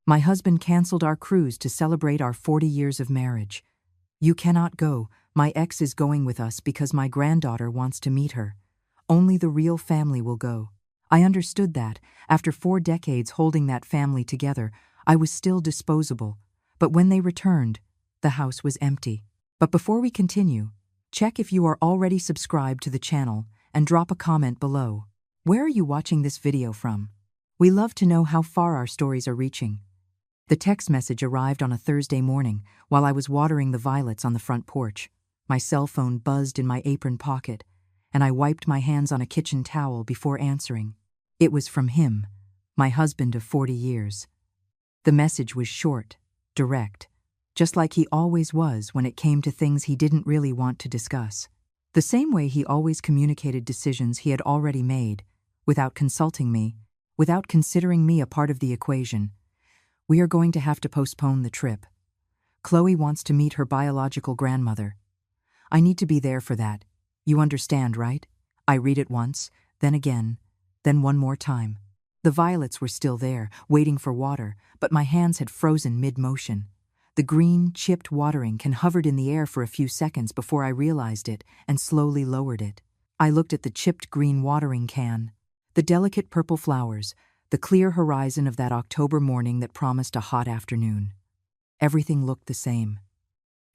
My husband canceled our cruise to celebrate our 40 years of marriage. You cannot go. My ex is going with us because my granddaughter wants to meet her. Only the real family will go. I understood that, after 4 decades holding that family together, I was still disposable. But when they returned, the house was empty. But before we continue, check if you are already subscribed to the channel and drop a comment below. Where are you watching this video from? We love to know how far our stories are reaching. The text message arrived on a Thursday morning while I was watering the violets on the front porch. My cell phone buzzed in my apron pocket, and I wiped my hands on a kitchen towel before answering. It was from him, my husband of 40 years. The message was short, direct, just like he always was when it came to things he didn't really want to discuss. The same way he always communicated decisions he had already made, without consulting me, without considering me a part of the equation. We are going to have to postpone the trip. Chloe wants to meet her biological grandmother. I need to be there for that. You understand, right? I read it once, then again, then one more time. The violets were still there, waiting for water, but my hands had frozen mid-motion. The green, chipped watering can hovered in the air for a few seconds before I realized it and slowly lowered it. I looked at the chipped green watering can, the delicate purple flowers, the clear horizon of that October morning that promised a hot afternoon. Everything looked the same.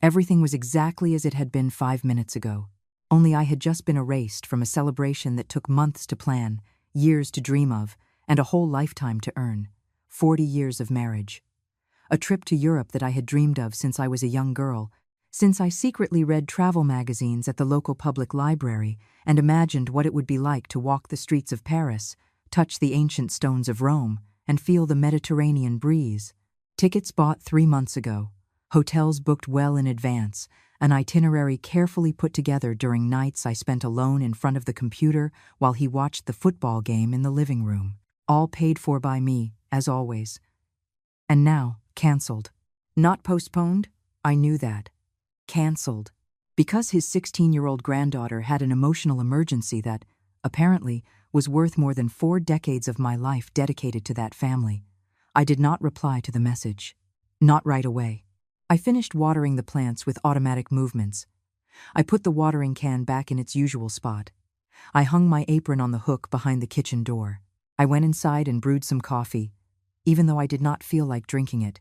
Everything was exactly as it had been 5 minutes ago, only I had just been erased from a celebration that took months to plan, years to dream of, and a whole lifetime to earn. 40 years of marriage. A trip to Europe that I had dreamed of since I was a young girl, since I secretly read travel magazines at the local public library and imagined what it would be like to walk the streets of Paris, touch the ancient stones of Rome, and feel the Mediterranean breeze. Tickets bought 3 months ago, hotels booked well in advance, an itinerary carefully put together during nights I spent alone in front of the computer while he watched the football game in the living room. All paid for by me, as always. And now, canceled. Not postponed? I knew that. Canceled. Because his 16-year-old granddaughter had an emotional emergency that, apparently, was worth more than 4 decades of my life dedicated to that family. I did not reply to the message. Not right away. I finished watering the plants with automatic movements. I put the watering can back in its usual spot. I hung my apron on the hook behind the kitchen door. I went inside and brewed some coffee, even though I did not feel like drinking it.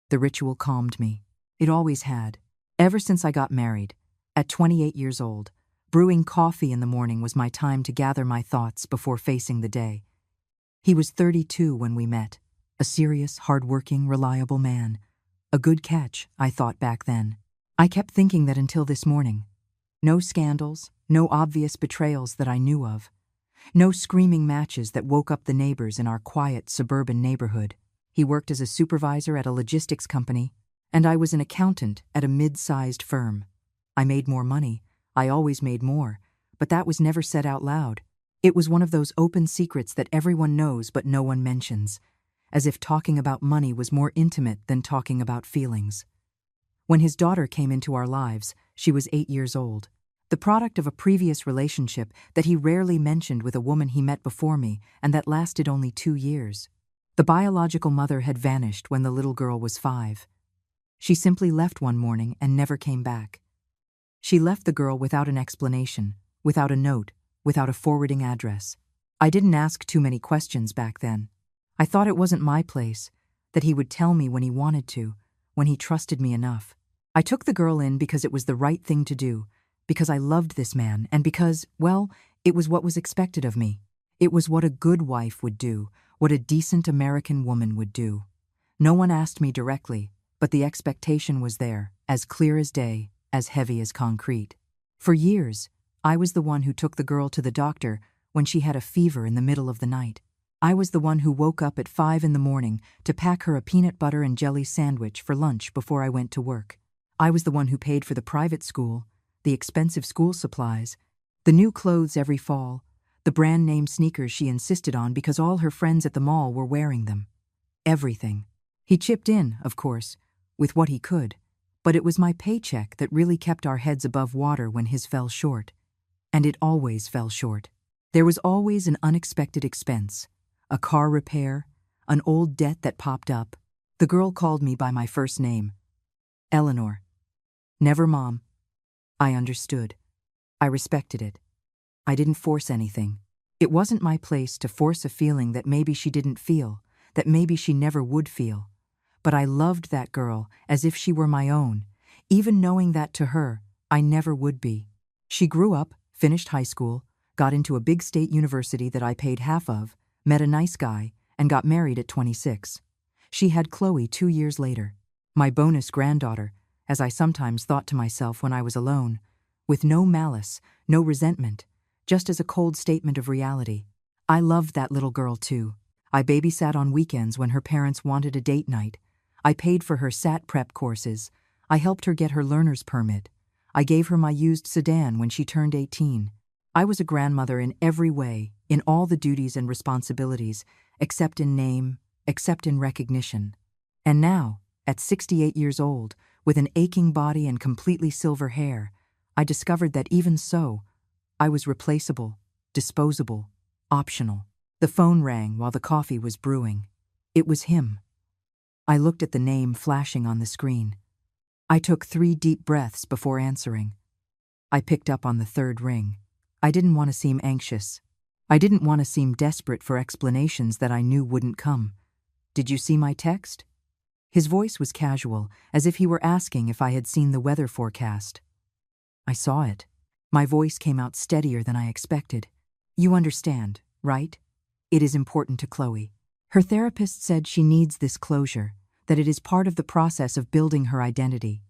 The ritual calmed me. It always had. Ever since I got married, at 28 years old, brewing coffee in the morning was my time to gather my thoughts before facing the day. He was 32 when we met, a serious, hard-working, reliable man. A good catch, I thought back then. I kept thinking that until this morning. No scandals, no obvious betrayals that I knew of. No screaming matches that woke up the neighbors in our quiet suburban neighborhood. He worked as a supervisor at a logistics company, and I was an accountant at a mid-sized firm. I made more money. I always made more, but that was never said out loud. It was one of those open secrets that everyone knows but no one mentions, as if talking about money was more intimate than talking about feelings. When his daughter came into our lives, she was 8 years old, the product of a previous relationship that he rarely mentioned with a woman he met before me and that lasted only 2 years. The biological mother had vanished when the little girl was 5. She simply left one morning and never came back. She left the girl without an explanation, without a note, without a forwarding address. I didn't ask too many questions back then. I thought it wasn't my place, that he would tell me when he wanted to, when he trusted me enough. I took the girl in because it was the right thing to do, because I loved this man, and because, well, it was what was expected of me. It was what a good wife would do, what a decent American woman would do. No one asked me directly, but the expectation was there, as clear as day, as heavy as concrete. For years, I was the one who took the girl to the doctor when she had a fever in the middle of the night. I was the one who woke up at 5 in the morning to pack her a peanut butter and jelly sandwich for lunch before I went to work. I was the one who paid for the private school, the expensive school supplies, the new clothes every fall, the brand-name sneakers she insisted on because all her friends at the mall were wearing them. Everything. He chipped in, of course, with what he could, but it was my paycheck that really kept our heads above water when his fell short. And it always fell short. There was always an unexpected expense, a car repair, an old debt that popped up, The girl called me by my first name. Eleanor. Never Mom. I understood. I respected it. I didn't force anything. It wasn't my place to force a feeling that maybe she didn't feel, that maybe she never would feel. But I loved that girl as if she were my own, even knowing that to her, I never would be. She grew up, finished high school, got into a big state university that I paid half of, met a nice guy, and got married at 26. She had Chloe 2 years later, my bonus granddaughter, as I sometimes thought to myself when I was alone, with no malice, no resentment, just as a cold statement of reality. I loved that little girl too. I babysat on weekends when her parents wanted a date night. I paid for her SAT prep courses. I helped her get her learner's permit. I gave her my used sedan when she turned 18. I was a grandmother in every way, in all the duties and responsibilities, except in name, except in recognition. And now, at 68 years old, with an aching body and completely silver hair, I discovered that even so, I was replaceable, disposable, optional. The phone rang while the coffee was brewing. It was him. I looked at the name flashing on the screen. I took 3 deep breaths before answering. I picked up on the third ring. I didn't want to seem anxious. I didn't want to seem desperate for explanations that I knew wouldn't come. "Did you see my text?" His voice was casual, as if he were asking if I had seen the weather forecast. I saw it. My voice came out steadier than I expected. "You understand, right? It is important to Chloe. Her therapist said she needs this closure, that it is part of the process of building her identity."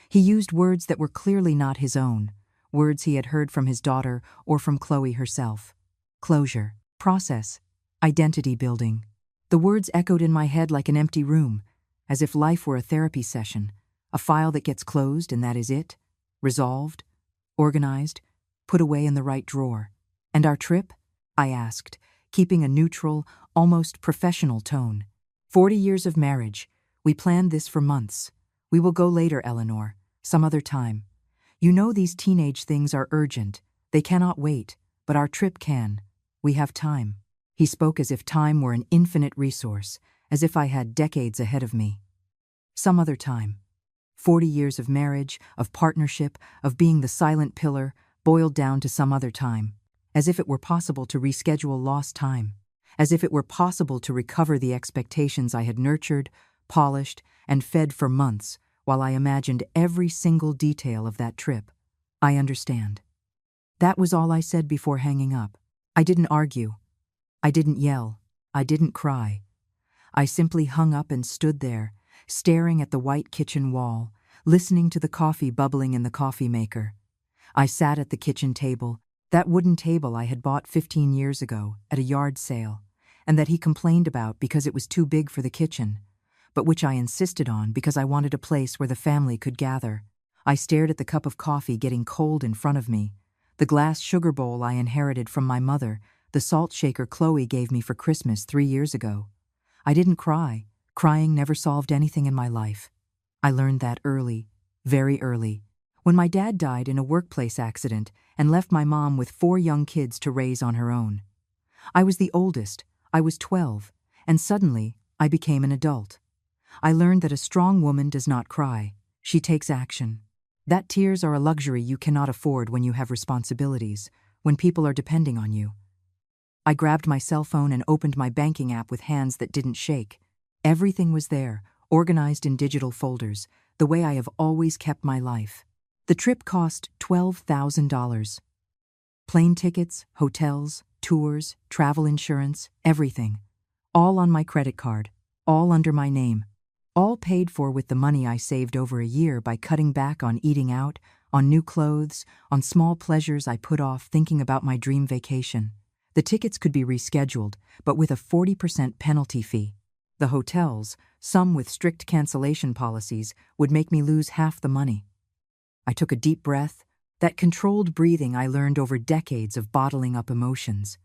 He used words that were clearly not his own, words he had heard from his daughter or from Chloe herself. Closure, process, identity building. The words echoed in my head like an empty room, as if life were a therapy session, a file that gets closed and that is it, resolved, organized, put away in the right drawer. "And our trip?" I asked, keeping a neutral, almost professional tone. 40 years of marriage. We planned this for months. We will go later, Eleanor, some other time. You know these teenage things are urgent. They cannot wait, but our trip can. We have time. He spoke as if time were an infinite resource, as if I had decades ahead of me. Some other time. 40 years of marriage, of partnership, of being the silent pillar, boiled down to some other time. As if it were possible to reschedule lost time. As if it were possible to recover the expectations I had nurtured, polished, and fed for months, while I imagined every single detail of that trip. I understand. That was all I said before hanging up. I didn't argue. I didn't yell. I didn't cry. I simply hung up and stood there, staring at the white kitchen wall, listening to the coffee bubbling in the coffee maker. I sat at the kitchen table, that wooden table I had bought 15 years ago at a yard sale, and that he complained about because it was too big for the kitchen, but which I insisted on because I wanted a place where the family could gather. I stared at the cup of coffee getting cold in front of me, the glass sugar bowl I inherited from my mother, the salt shaker Chloe gave me for Christmas 3 years ago. I didn't cry. Crying never solved anything in my life. I learned that early, very early, when my dad died in a workplace accident and left my mom with 4 young kids to raise on her own. I was the oldest. I was 12, and suddenly I became an adult. I learned that a strong woman does not cry. She takes action. That tears are a luxury you cannot afford when you have responsibilities, when people are depending on you. I grabbed my cell phone and opened my banking app with hands that didn't shake. Everything was there, organized in digital folders, the way I have always kept my life. The trip cost $12,000. Plane tickets, hotels, tours, travel insurance, everything. All on my credit card, all under my name. All paid for with the money I saved over a year by cutting back on eating out, on new clothes, on small pleasures I put off thinking about my dream vacation. The tickets could be rescheduled, but with a 40% penalty fee. The hotels, some with strict cancellation policies, would make me lose half the money. I took a deep breath, that controlled breathing I learned over decades of bottling up emotions.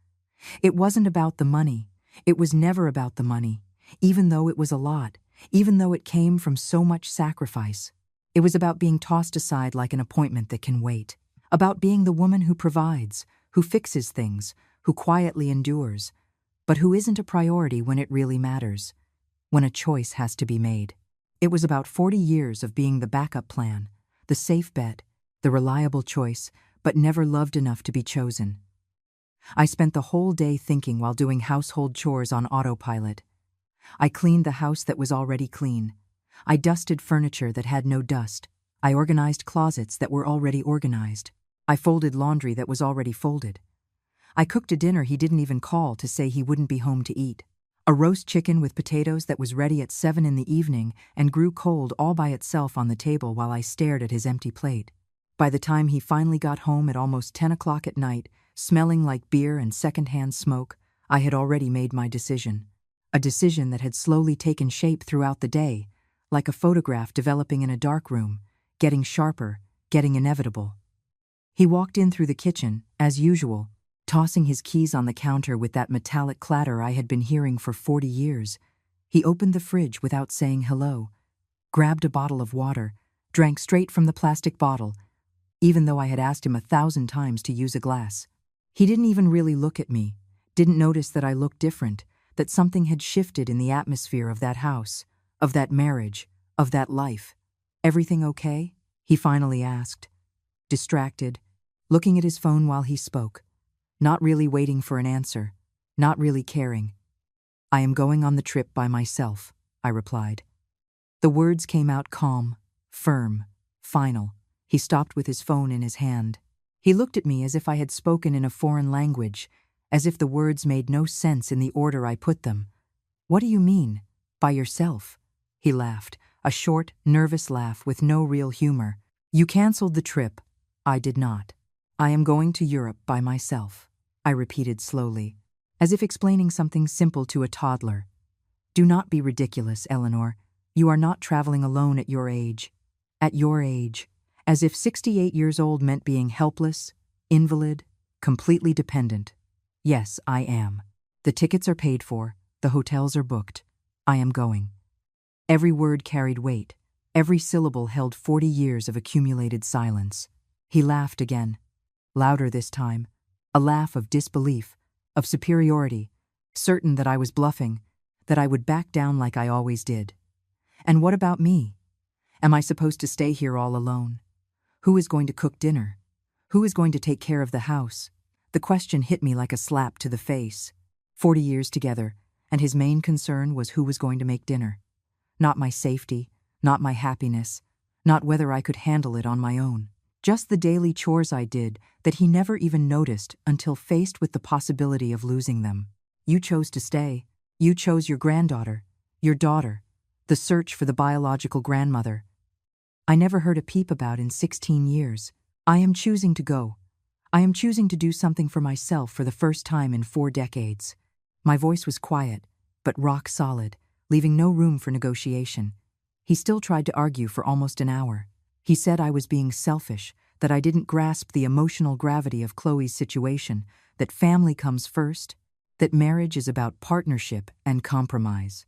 It wasn't about the money. It was never about the money, even though it was a lot, even though it came from so much sacrifice. It was about being tossed aside like an appointment that can wait, about being the woman who provides, who fixes things, who quietly endures, but who isn't a priority when it really matters. when a choice has to be made. It was about 40 years of being the backup plan, the safe bet, the reliable choice, but never loved enough to be chosen. I spent the whole day thinking while doing household chores on autopilot. I cleaned the house that was already clean. I dusted furniture that had no dust. I organized closets that were already organized. I folded laundry that was already folded. I cooked a dinner he didn't even call to say he wouldn't be home to eat. A roast chicken with potatoes that was ready at 7 in the evening and grew cold all by itself on the table while I stared at his empty plate. By the time he finally got home at almost 10 o'clock at night, smelling like beer and secondhand smoke, I had already made my decision. A decision that had slowly taken shape throughout the day, like a photograph developing in a dark room, getting sharper, getting inevitable. He walked in through the kitchen, as usual, tossing his keys on the counter with that metallic clatter I had been hearing for 40 years. He opened the fridge without saying hello, grabbed a bottle of water, drank straight from the plastic bottle, even though I had asked him 1,000 times to use a glass. He didn't even really look at me, didn't notice that I looked different, that something had shifted in the atmosphere of that house, of that marriage, of that life. "Everything okay?" he finally asked, distracted, looking at his phone while he spoke, not really waiting for an answer, not really caring. "I am going on the trip by myself," I replied. The words came out calm, firm, final. He stopped with his phone in his hand. He looked at me as if I had spoken in a foreign language, as if the words made no sense in the order I put them. "What do you mean, by yourself?" He laughed, a short, nervous laugh with no real humor. "You canceled the trip. I did not. I am going to Europe by myself," I repeated slowly, as if explaining something simple to a toddler. "Do not be ridiculous, Eleanor. You are not traveling alone at your age. At your age. As if 68 years old meant being helpless, invalid, completely dependent. Yes, I am. The tickets are paid for, the hotels are booked. I am going." Every word carried weight. Every syllable held 40 years of accumulated silence. He laughed again, louder this time, a laugh of disbelief, of superiority, certain that I was bluffing, that I would back down like I always did. "And what about me? Am I supposed to stay here all alone? Who is going to cook dinner? Who is going to take care of the house?" The question hit me like a slap to the face. 40 years together, and his main concern was who was going to make dinner. Not my safety, not my happiness, not whether I could handle it on my own. Just the daily chores I did that he never even noticed until faced with the possibility of losing them. "You chose to stay. You chose your granddaughter, your daughter, the search for the biological grandmother. I never heard a peep about in 16 years. I am choosing to go. I am choosing to do something for myself for the first time in 4 decades. My voice was quiet, but rock solid, leaving no room for negotiation. He still tried to argue for almost an hour. He said I was being selfish, that I didn't grasp the emotional gravity of Chloe's situation, that family comes first, that marriage is about partnership and compromise.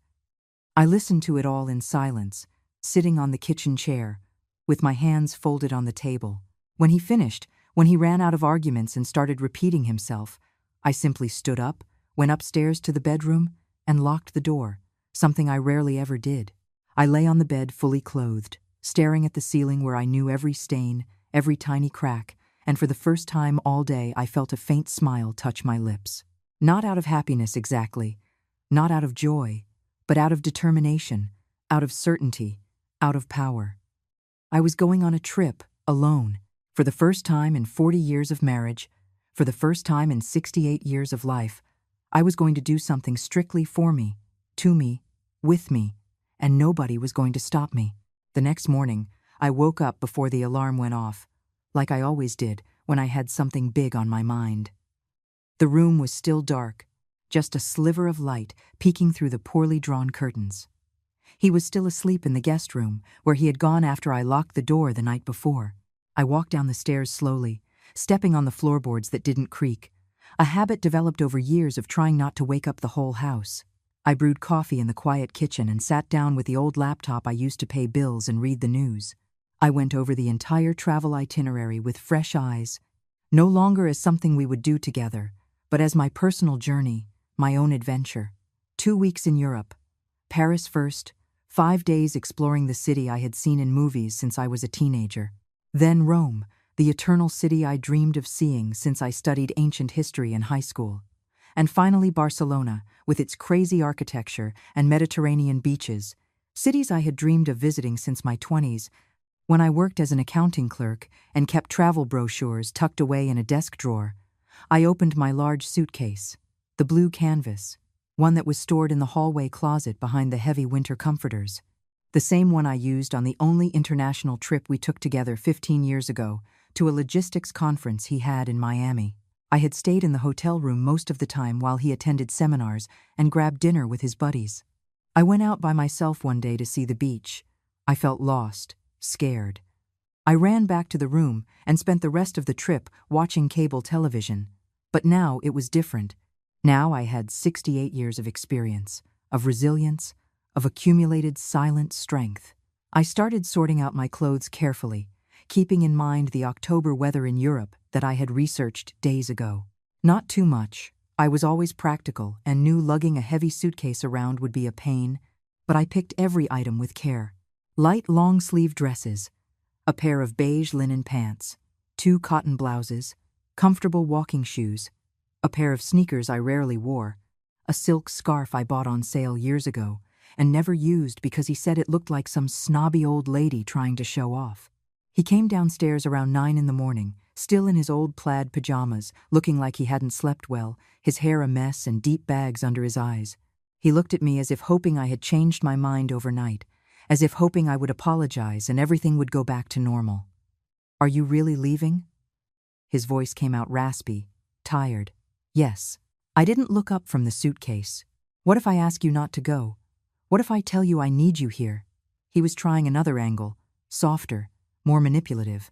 I listened to it all in silence, sitting on the kitchen chair, with my hands folded on the table. When he finished, when he ran out of arguments and started repeating himself, I simply stood up, went upstairs to the bedroom, and locked the door, something I rarely ever did. I lay on the bed fully clothed, staring at the ceiling where I knew every stain, every tiny crack, and for the first time all day I felt a faint smile touch my lips. Not out of happiness exactly, not out of joy, but out of determination, out of certainty, out of power. I was going on a trip, alone, for the first time in 40 years of marriage, for the first time in 68 years of life. I was going to do something strictly for me, to me, with me, and nobody was going to stop me. The next morning, I woke up before the alarm went off, like I always did when I had something big on my mind. The room was still dark, just a sliver of light peeking through the poorly drawn curtains. He was still asleep in the guest room, where he had gone after I locked the door the night before. I walked down the stairs slowly, stepping on the floorboards that didn't creak, a habit developed over years of trying not to wake up the whole house. I brewed coffee in the quiet kitchen and sat down with the old laptop I used to pay bills and read the news. I went over the entire travel itinerary with fresh eyes, no longer as something we would do together, but as my personal journey, my own adventure. 2 weeks in Europe, Paris first, 5 days exploring the city I had seen in movies since I was a teenager. Then Rome, the eternal city I dreamed of seeing since I studied ancient history in high school. And finally Barcelona, with its crazy architecture and Mediterranean beaches, cities I had dreamed of visiting since my 20s, when I worked as an accounting clerk and kept travel brochures tucked away in a desk drawer. I opened my large suitcase, the blue canvas, one that was stored in the hallway closet behind the heavy winter comforters, the same one I used on the only international trip we took together 15 years ago to a logistics conference he had in Miami. I had stayed in the hotel room most of the time while he attended seminars and grabbed dinner with his buddies. I went out by myself one day to see the beach. I felt lost, scared. I ran back to the room and spent the rest of the trip watching cable television. But now it was different. Now I had 68 years of experience, of resilience, of accumulated silent strength. I started sorting out my clothes carefully, keeping in mind the October weather in Europe that I had researched days ago. Not too much. I was always practical and knew lugging a heavy suitcase around would be a pain, but I picked every item with care. Light long-sleeve dresses, a pair of beige linen pants, 2 cotton blouses, comfortable walking shoes, a pair of sneakers I rarely wore, a silk scarf I bought on sale years ago and never used because he said it looked like some snobby old lady trying to show off. He came downstairs around 9 in the morning, still in his old plaid pajamas, looking like he hadn't slept well, his hair a mess and deep bags under his eyes. He looked at me as if hoping I had changed my mind overnight, as if hoping I would apologize and everything would go back to normal. "Are you really leaving?" His voice came out raspy, tired. "Yes." I didn't look up from the suitcase. "What if I ask you not to go? What if I tell you I need you here?" He was trying another angle, softer, more manipulative.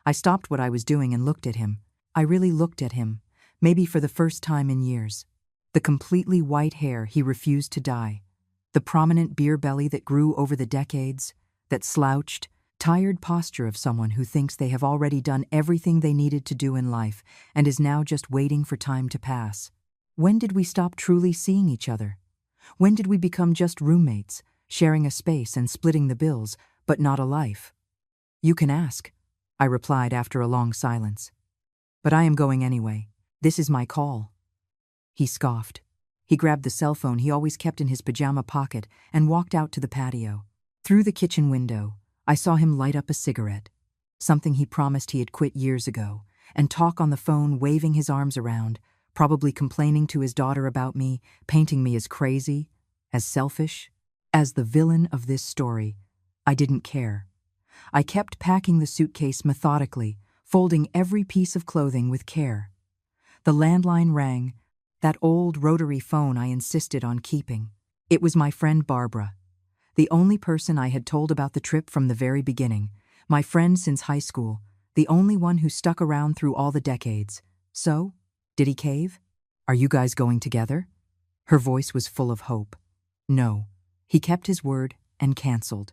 I stopped what I was doing and looked at him. I really looked at him, maybe for the first time in years. The completely white hair he refused to dye, the prominent beer belly that grew over the decades, that slouched, tired posture of someone who thinks they have already done everything they needed to do in life and is now just waiting for time to pass. When did we stop truly seeing each other? When did we become just roommates, sharing a space and splitting the bills, but not a life? "You can ask," I replied after a long silence. "But I am going anyway. This is my call." He scoffed. He grabbed the cell phone he always kept in his pajama pocket and walked out to the patio. Through the kitchen window, I saw him light up a cigarette, something he promised he had quit years ago, and talk on the phone, waving his arms around, probably complaining to his daughter about me, painting me as crazy, as selfish, as the villain of this story. I didn't care. I kept packing the suitcase methodically, folding every piece of clothing with care. The landline rang, that old rotary phone I insisted on keeping. It was my friend Barbara, the only person I had told about the trip from the very beginning, my friend since high school, the only one who stuck around through all the decades. "So, did he cave? Are you guys going together?" Her voice was full of hope. "No, he kept his word and canceled.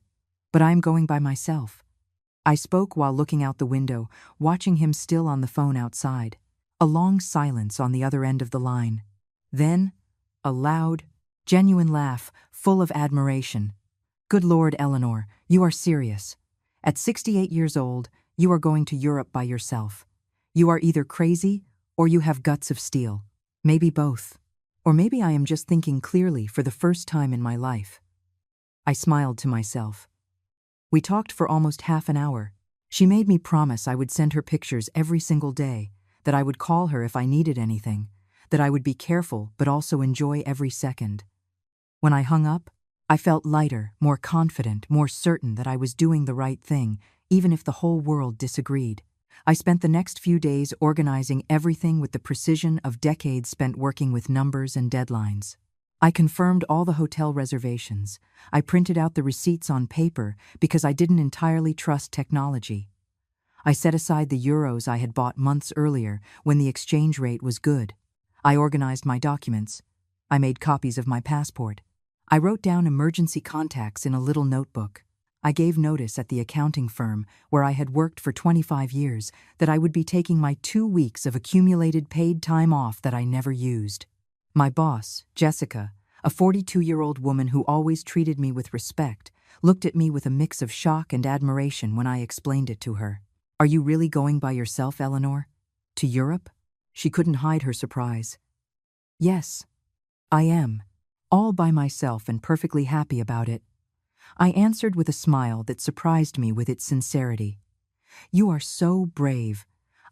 But I'm going by myself." I spoke while looking out the window, watching him still on the phone outside. A long silence on the other end of the line. Then, a loud, genuine laugh, full of admiration. "Good Lord, Eleanor, you are serious. At 68 years old, you are going to Europe by yourself. You are either crazy or you have guts of steel. Maybe both. Or maybe I am just thinking clearly for the first time in my life." I smiled to myself. We talked for almost half an hour. She made me promise I would send her pictures every single day, that I would call her if I needed anything, that I would be careful but also enjoy every second. When I hung up, I felt lighter, more confident, more certain that I was doing the right thing, even if the whole world disagreed. I spent the next few days organizing everything with the precision of decades spent working with numbers and deadlines. I confirmed all the hotel reservations. I printed out the receipts on paper because I didn't entirely trust technology. I set aside the euros I had bought months earlier when the exchange rate was good. I organized my documents. I made copies of my passport. I wrote down emergency contacts in a little notebook. I gave notice at the accounting firm where I had worked for 25 years that I would be taking my 2 weeks of accumulated paid time off that I never used. My boss, Jessica, A 42-year-old woman who always treated me with respect looked at me with a mix of shock and admiration when I explained it to her. "Are you really going by yourself, Eleanor? To Europe?" She couldn't hide her surprise. "Yes, I am. All by myself and perfectly happy about it." I answered with a smile that surprised me with its sincerity. "You are so brave.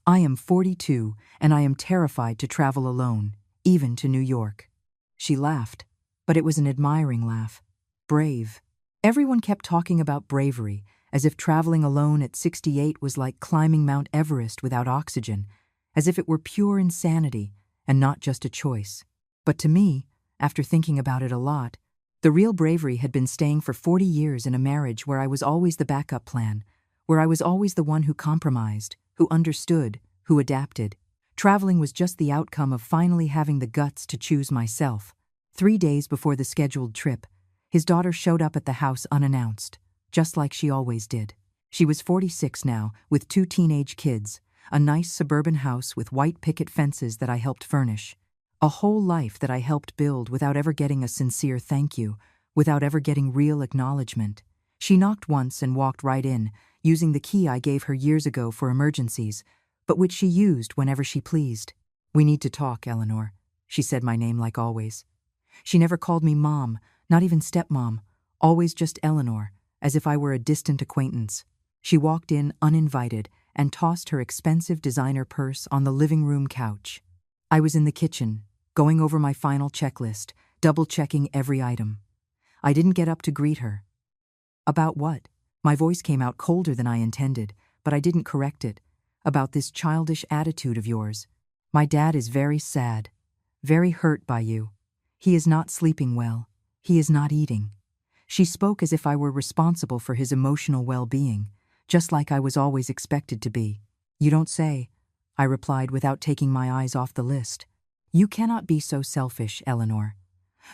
I am 42 and I am terrified to travel alone, even to New York." She laughed, but it was an admiring laugh. Brave. Everyone kept talking about bravery, as if traveling alone at 68 was like climbing Mount Everest without oxygen, as if it were pure insanity and not just a choice. But to me, after thinking about it a lot, the real bravery had been staying for 40 years in a marriage where I was always the backup plan, where I was always the one who compromised, who understood, who adapted. Traveling was just the outcome of finally having the guts to choose myself. 3 days before the scheduled trip, his daughter showed up at the house unannounced, just like she always did. She was 46 now, with 2 teenage kids, a nice suburban house with white picket fences that I helped furnish. A whole life that I helped build without ever getting a sincere thank you, without ever getting real acknowledgement. She knocked once and walked right in, using the key I gave her years ago for emergencies, but which she used whenever she pleased. "We need to talk, Eleanor." She said my name like always. She never called me Mom, not even stepmom, always just Eleanor, as if I were a distant acquaintance. She walked in uninvited and tossed her expensive designer purse on the living room couch. I was in the kitchen, going over my final checklist, double-checking every item. I didn't get up to greet her. "About what?" My voice came out colder than I intended, but I didn't correct it. "About this childish attitude of yours. My dad is very sad, very hurt by you. He is not sleeping well. He is not eating." She spoke as if I were responsible for his emotional well-being, just like I was always expected to be. "You don't say," I replied without taking my eyes off the list. "You cannot be so selfish, Eleanor.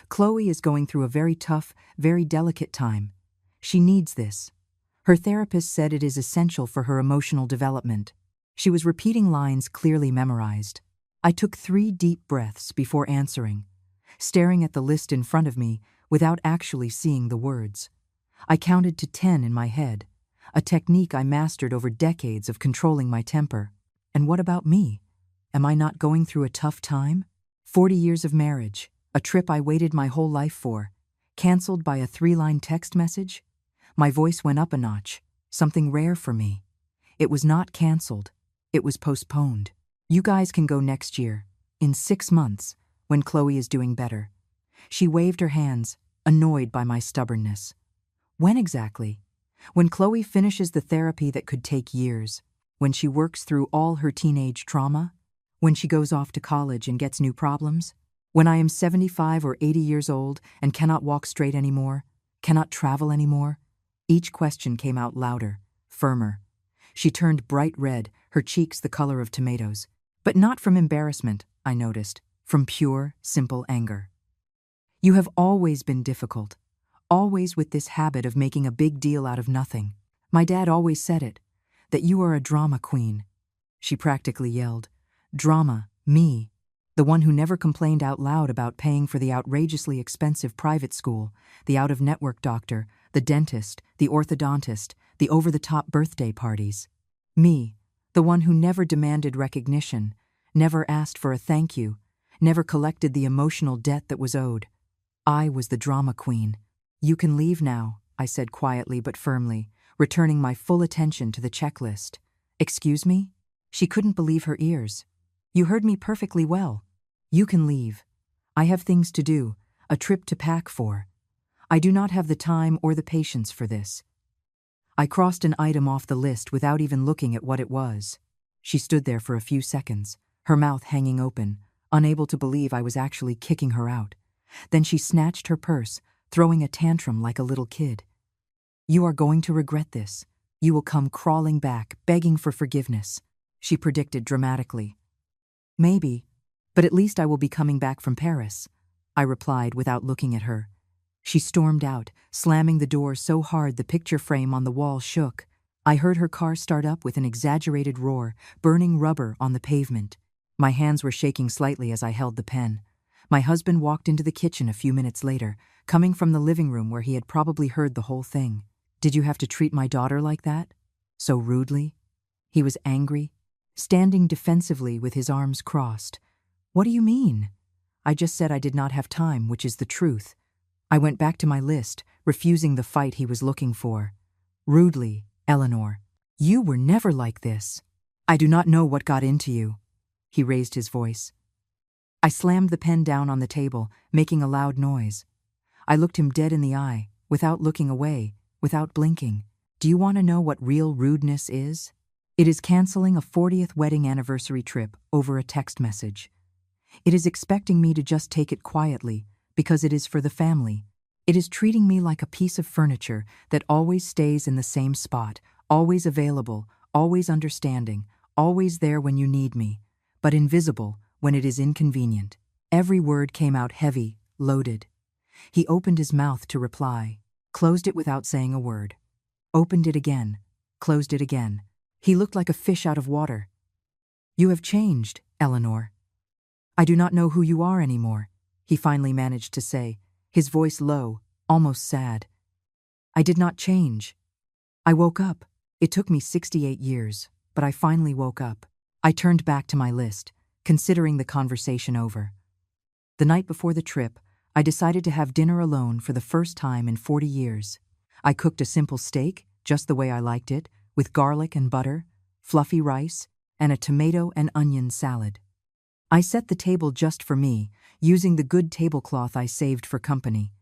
Chloe is going through a very tough, very delicate time. She needs this. Her therapist said it is essential for her emotional development." She was repeating lines clearly memorized. I took 3 deep breaths before answering, staring at the list in front of me without actually seeing the words. I counted to 10 in my head, a technique I mastered over decades of controlling my temper. And what about me? Am I not going through a tough time? 40 years of marriage, a trip I waited my whole life for, canceled by a 3-line text message? My voice went up a notch, something rare for me. It was not canceled. It was postponed. "You guys can go next year, in 6 months, when Chloe is doing better." She waved her hands, annoyed by my stubbornness. "When exactly?" "When Chloe finishes the therapy that could take years. When she works through all her teenage trauma. When she goes off to college and gets new problems. When I am 75 or 80 years old and cannot walk straight anymore, cannot travel anymore." Each question came out louder, firmer. She turned bright red, her cheeks the color of tomatoes. But not from embarrassment, I noticed, from pure, simple anger. "You have always been difficult, always with this habit of making a big deal out of nothing. My dad always said it, that you are a drama queen." She practically yelled. "Drama, me, the one who never complained out loud about paying for the outrageously expensive private school, the out-of-network doctor, the dentist, the orthodontist, the over-the-top birthday parties. Me, the one who never demanded recognition, never asked for a thank you, never collected the emotional debt that was owed. I was the drama queen." "You can leave now," I said quietly but firmly, returning my full attention to the checklist. "Excuse me?" She couldn't believe her ears. "You heard me perfectly well. You can leave. I have things to do, a trip to pack for. I do not have the time or the patience for this." I crossed an item off the list without even looking at what it was. She stood there for a few seconds, her mouth hanging open, unable to believe I was actually kicking her out. Then she snatched her purse, throwing a tantrum like a little kid. "You are going to regret this. You will come crawling back, begging for forgiveness," she predicted dramatically. "Maybe, but at least I will be coming back from Paris," I replied without looking at her. She stormed out, slamming the door so hard the picture frame on the wall shook. I heard her car start up with an exaggerated roar, burning rubber on the pavement. My hands were shaking slightly as I held the pen. My husband walked into the kitchen a few minutes later, coming from the living room where he had probably heard the whole thing. "Did you have to treat my daughter like that? So rudely?" He was angry, standing defensively with his arms crossed. "What do you mean?" "I just said I did not have time, which is the truth." I went back to my list, refusing the fight he was looking for. "Rudely, Eleanor. You were never like this. I do not know what got into you." He raised his voice. I slammed the pen down on the table, making a loud noise. I looked him dead in the eye, without looking away, without blinking. "Do you want to know what real rudeness is? It is canceling a 40th wedding anniversary trip over a text message. It is expecting me to just take it quietly, because it is for the family. It is treating me like a piece of furniture that always stays in the same spot, always available, always understanding, always there when you need me, but invisible when it is inconvenient." Every word came out heavy, loaded. He opened his mouth to reply, closed it without saying a word. Opened it again, closed it again. He looked like a fish out of water. "You have changed, Eleanor. I do not know who you are anymore," he finally managed to say, his voice low, almost sad. "I did not change. I woke up. It took me 68 years, but I finally woke up." I turned back to my list, considering the conversation over. The night before the trip, I decided to have dinner alone for the first time in 40 years. I cooked a simple steak, just the way I liked it, with garlic and butter, fluffy rice, and a tomato and onion salad. I set the table just for me, using the good tablecloth I saved for company.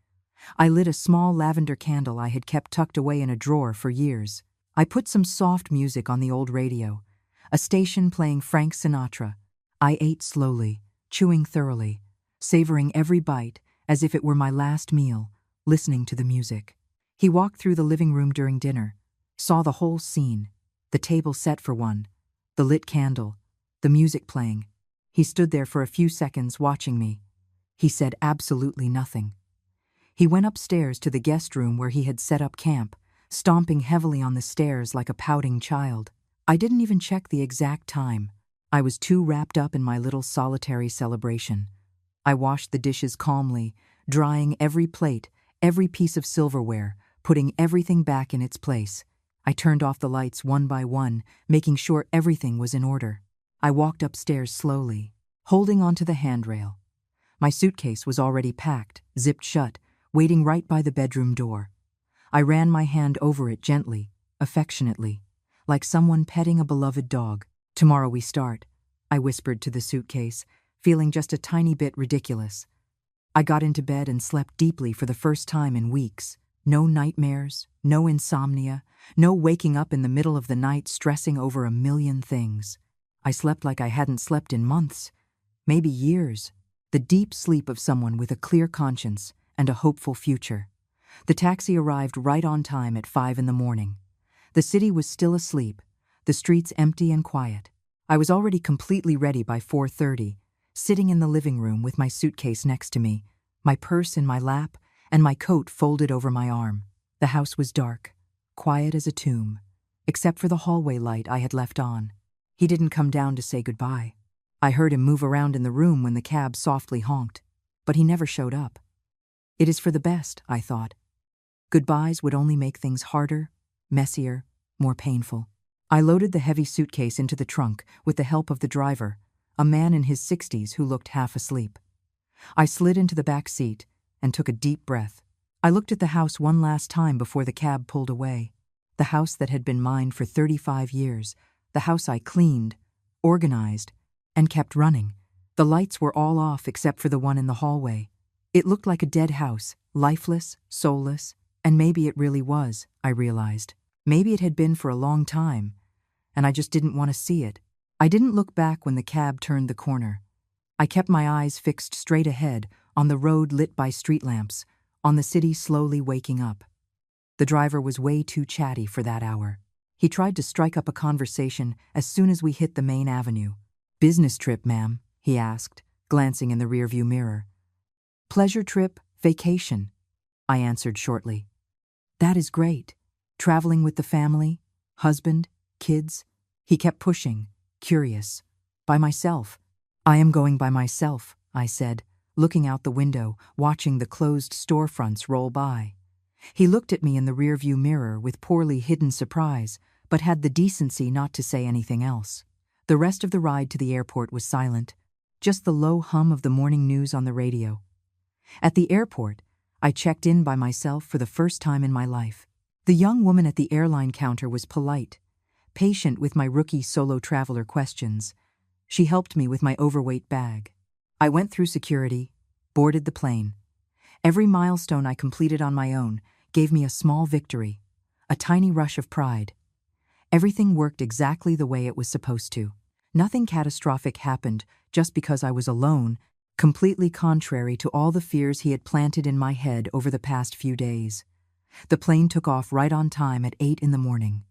I lit a small lavender candle I had kept tucked away in a drawer for years. I put some soft music on the old radio, a station playing Frank Sinatra. I ate slowly, chewing thoroughly, savoring every bite as if it were my last meal, listening to the music. He walked through the living room during dinner, saw the whole scene, the table set for one, the lit candle, the music playing. He stood there for a few seconds watching me. He said absolutely nothing. He went upstairs to the guest room where he had set up camp, stomping heavily on the stairs like a pouting child. I didn't even check the exact time. I was too wrapped up in my little solitary celebration. I washed the dishes calmly, drying every plate, every piece of silverware, putting everything back in its place. I turned off the lights one by one, making sure everything was in order. I walked upstairs slowly, holding onto the handrail. My suitcase was already packed, zipped shut, waiting right by the bedroom door. I ran my hand over it gently, affectionately, like someone petting a beloved dog. "Tomorrow we start," I whispered to the suitcase, feeling just a tiny bit ridiculous. I got into bed and slept deeply for the first time in weeks. No nightmares, no insomnia, no waking up in the middle of the night stressing over a million things. I slept like I hadn't slept in months, maybe years. The deep sleep of someone with a clear conscience and a hopeful future. The taxi arrived right on time at 5 in the morning. The city was still asleep, the streets empty and quiet. I was already completely ready by 4:30, sitting in the living room with my suitcase next to me, my purse in my lap, and my coat folded over my arm. The house was dark, quiet as a tomb, except for the hallway light I had left on. He didn't come down to say goodbye. I heard him move around in the room when the cab softly honked, but he never showed up. It is for the best, I thought. Goodbyes would only make things harder, messier, more painful. I loaded the heavy suitcase into the trunk with the help of the driver, a man in his 60s who looked half asleep. I slid into the back seat and took a deep breath. I looked at the house one last time before the cab pulled away. The house that had been mine for 35 years, the house I cleaned, organized, and kept running. The lights were all off except for the one in the hallway. It looked like a dead house, lifeless, soulless, and maybe it really was, I realized. Maybe it had been for a long time, and I just didn't want to see it. I didn't look back when the cab turned the corner. I kept my eyes fixed straight ahead, on the road lit by street lamps, on the city slowly waking up. The driver was way too chatty for that hour. He tried to strike up a conversation as soon as we hit the main avenue. "Business trip, ma'am?" he asked, glancing in the rearview mirror. "Pleasure trip, vacation," I answered shortly. "That is great. Traveling with the family, husband, kids?" He kept pushing, curious. "By myself." "I am going by myself," I said, looking out the window, watching the closed storefronts roll by. He looked at me in the rearview mirror with poorly hidden surprise, but had the decency not to say anything else. The rest of the ride to the airport was silent, just the low hum of the morning news on the radio. At the airport, I checked in by myself for the first time in my life. The young woman at the airline counter was polite, patient with my rookie solo traveler questions. She helped me with my overweight bag. I went through security, boarded the plane. Every milestone I completed on my own gave me a small victory, a tiny rush of pride. Everything worked exactly the way it was supposed to. Nothing catastrophic happened just because I was alone, completely contrary to all the fears he had planted in my head over the past few days. The plane took off right on time at 8 in the morning.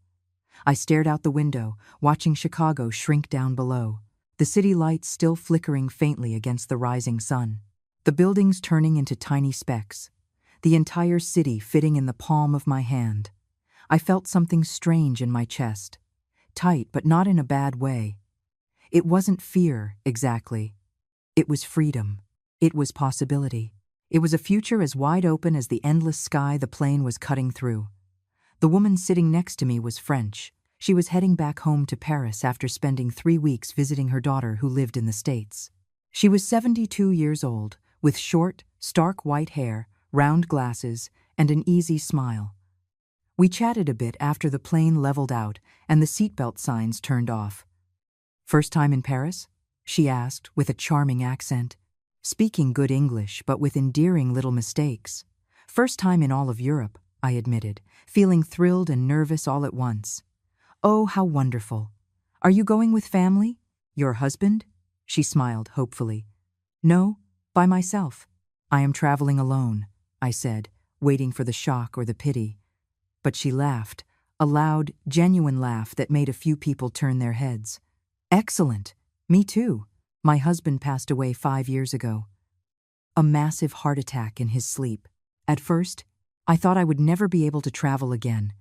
I stared out the window, watching Chicago shrink down below, the city lights still flickering faintly against the rising sun. The buildings turning into tiny specks, the entire city fitting in the palm of my hand. I felt something strange in my chest, tight but not in a bad way. It wasn't fear, exactly. It was freedom. It was possibility. It was a future as wide open as the endless sky the plane was cutting through. The woman sitting next to me was French. She was heading back home to Paris after spending 3 weeks visiting her daughter who lived in the States. She was 72 years old, with short, stark white hair, round glasses, and an easy smile. We chatted a bit after the plane leveled out and the seatbelt signs turned off. "First time in Paris?" she asked with a charming accent, speaking good English but with endearing little mistakes. "First time in all of Europe," I admitted, feeling thrilled and nervous all at once. "Oh, how wonderful. Are you going with family? Your husband?" She smiled hopefully. "No, by myself. I am traveling alone," I said, waiting for the shock or the pity. But she laughed, a loud, genuine laugh that made a few people turn their heads. "Excellent. Me too. My husband passed away 5 years ago. A massive heart attack in his sleep. At first, I thought I would never be able to travel again.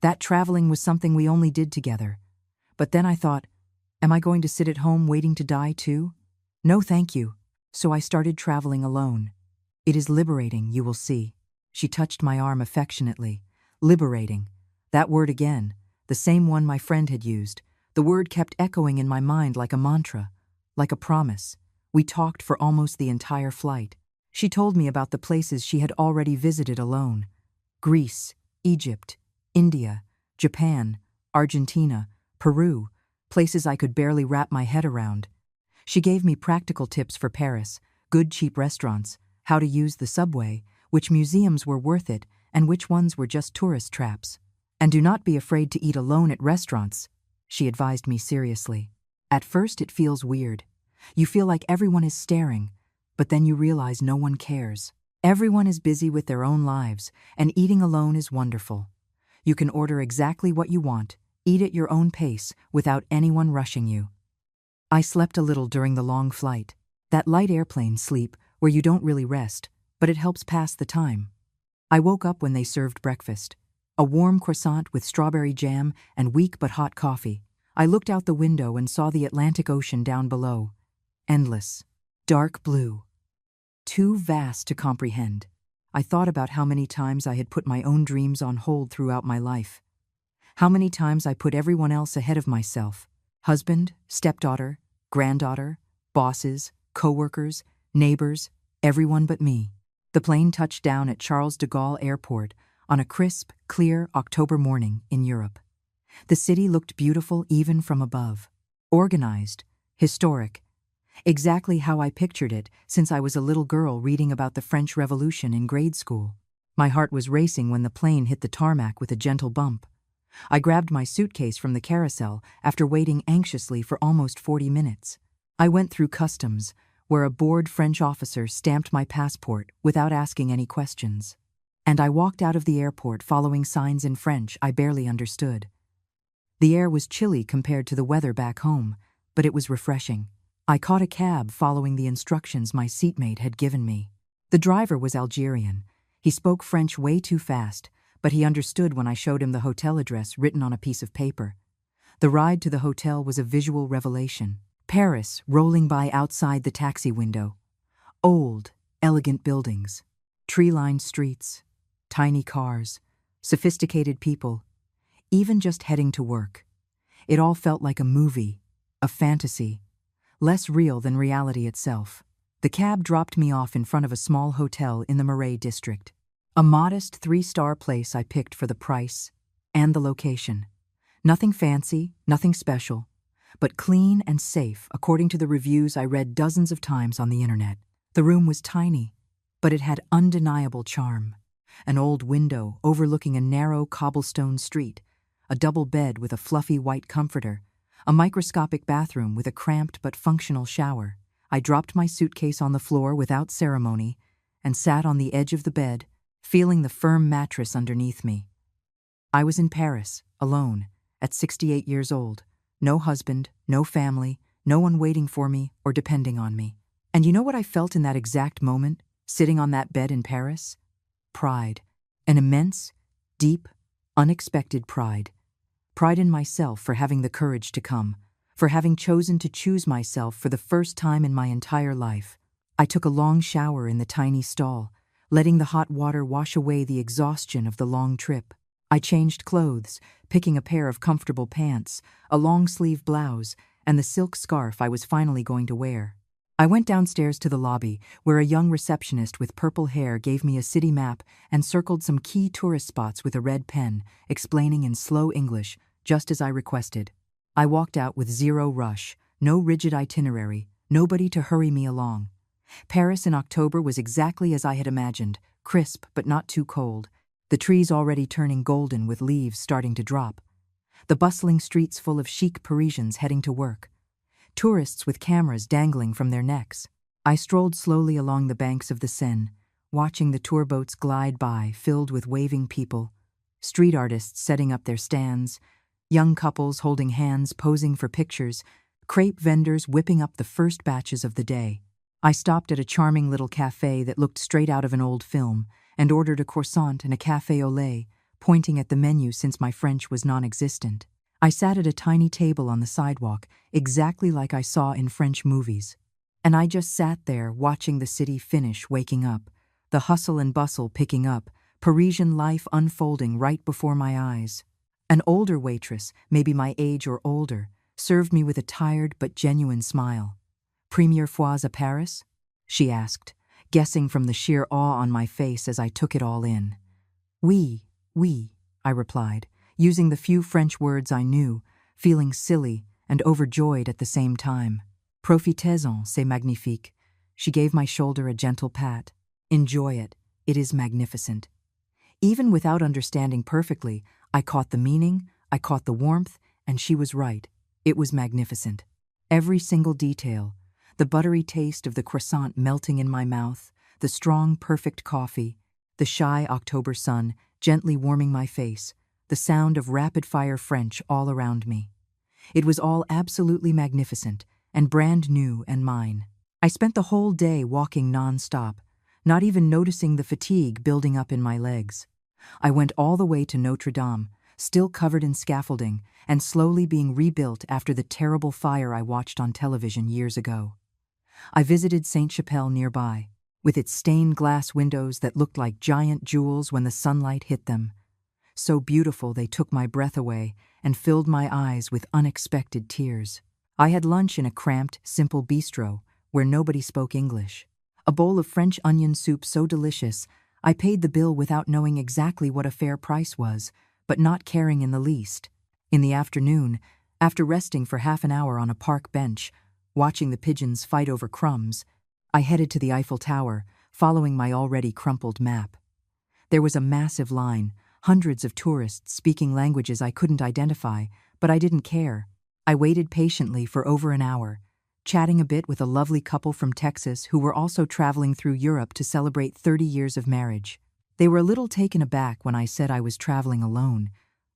That traveling was something we only did together. But then I thought, am I going to sit at home waiting to die too? No, thank you. So I started traveling alone. It is liberating, you will see." She touched my arm affectionately. Liberating. That word again, the same one my friend had used. The word kept echoing in my mind like a mantra, like a promise. We talked for almost the entire flight. She told me about the places she had already visited alone. Greece, Egypt, India, Japan, Argentina, Peru, places I could barely wrap my head around. She gave me practical tips for Paris, good cheap restaurants, how to use the subway, which museums were worth it, and which ones were just tourist traps. "And do not be afraid to eat alone at restaurants," she advised me seriously. "At first it feels weird. You feel like everyone is staring, but then you realize no one cares. Everyone is busy with their own lives, and eating alone is wonderful. You can order exactly what you want, eat at your own pace, without anyone rushing you." I slept a little during the long flight. That light airplane sleep where you don't really rest, but it helps pass the time. I woke up when they served breakfast. A warm croissant with strawberry jam and weak but hot coffee. I looked out the window and saw the Atlantic Ocean down below. Endless. Dark blue. Too vast to comprehend. I thought about how many times I had put my own dreams on hold throughout my life. How many times I put everyone else ahead of myself. Husband, stepdaughter, granddaughter, bosses, coworkers, neighbors, everyone but me. The plane touched down at Charles de Gaulle Airport on a crisp, clear October morning in Europe. The city looked beautiful even from above. Organized, historic, exactly how I pictured it since I was a little girl reading about the French Revolution in grade school. My heart was racing when the plane hit the tarmac with a gentle bump. I grabbed my suitcase from the carousel after waiting anxiously for almost 40 minutes. I went through customs, where a bored French officer stamped my passport without asking any questions. And I walked out of the airport following signs in French I barely understood. The air was chilly compared to the weather back home, but it was refreshing. I caught a cab following the instructions my seatmate had given me. The driver was Algerian. He spoke French way too fast, but he understood when I showed him the hotel address written on a piece of paper. The ride to the hotel was a visual revelation. Paris rolling by outside the taxi window. Old, elegant buildings, tree-lined streets, tiny cars, sophisticated people, even just heading to work. It all felt like a movie, a fantasy, less real than reality itself. The cab dropped me off in front of a small hotel in the Marais district. A modest 3-star place I picked for the price and the location. Nothing fancy, nothing special, but clean and safe according to the reviews I read dozens of times on the internet. The room was tiny, but it had undeniable charm. An old window overlooking a narrow cobblestone street, a double bed with a fluffy white comforter, a microscopic bathroom with a cramped but functional shower. I dropped my suitcase on the floor without ceremony and sat on the edge of the bed, feeling the firm mattress underneath me. I was in Paris, alone, at 68 years old. No husband, no family, no one waiting for me or depending on me. And you know what I felt in that exact moment, sitting on that bed in Paris? Pride. An immense, deep, unexpected pride. Pride in myself for having the courage to come, for having chosen to choose myself for the first time in my entire life. I took a long shower in the tiny stall, letting the hot water wash away the exhaustion of the long trip. I changed clothes, picking a pair of comfortable pants, a long-sleeve blouse, and the silk scarf I was finally going to wear. I went downstairs to the lobby, where a young receptionist with purple hair gave me a city map and circled some key tourist spots with a red pen, explaining in slow English, just as I requested. I walked out with zero rush, no rigid itinerary, nobody to hurry me along. Paris in October was exactly as I had imagined, crisp but not too cold, the trees already turning golden with leaves starting to drop, the bustling streets full of chic Parisians heading to work, tourists with cameras dangling from their necks. I strolled slowly along the banks of the Seine, watching the tour boats glide by filled with waving people, street artists setting up their stands, young couples holding hands posing for pictures, crepe vendors whipping up the first batches of the day. I stopped at a charming little cafe that looked straight out of an old film and ordered a croissant and a café au lait, pointing at the menu since my French was non-existent. I sat at a tiny table on the sidewalk, exactly like I saw in French movies. And I just sat there watching the city finish waking up, the hustle and bustle picking up, Parisian life unfolding right before my eyes. An older waitress, maybe my age or older, served me with a tired but genuine smile. "Première fois à Paris?" she asked, guessing from the sheer awe on my face as I took it all in. Oui, I replied, using the few French words I knew, feeling silly and overjoyed at the same time. "Profitez-en, c'est magnifique." She gave my shoulder a gentle pat. "Enjoy it. It is magnificent." Even without understanding perfectly, I caught the meaning, I caught the warmth, and she was right. It was magnificent. Every single detail, the buttery taste of the croissant melting in my mouth, the strong, perfect coffee, the shy October sun gently warming my face, the sound of rapid-fire French all around me. It was all absolutely magnificent and brand new and mine. I spent the whole day walking non-stop, not even noticing the fatigue building up in my legs. I went all the way to Notre Dame, still covered in scaffolding and slowly being rebuilt after the terrible fire I watched on television years ago. I visited Sainte-Chapelle nearby, with its stained glass windows that looked like giant jewels when the sunlight hit them. So beautiful they took my breath away and filled my eyes with unexpected tears. I had lunch in a cramped, simple bistro where nobody spoke English. A bowl of French onion soup so delicious, I paid the bill without knowing exactly what a fair price was, but not caring in the least. In the afternoon, after resting for half an hour on a park bench, watching the pigeons fight over crumbs, I headed to the Eiffel Tower, following my already crumpled map. There was a massive line, hundreds of tourists speaking languages I couldn't identify, but I didn't care. I waited patiently for over an hour, chatting a bit with a lovely couple from Texas who were also traveling through Europe to celebrate 30 years of marriage. They were a little taken aback when I said I was traveling alone,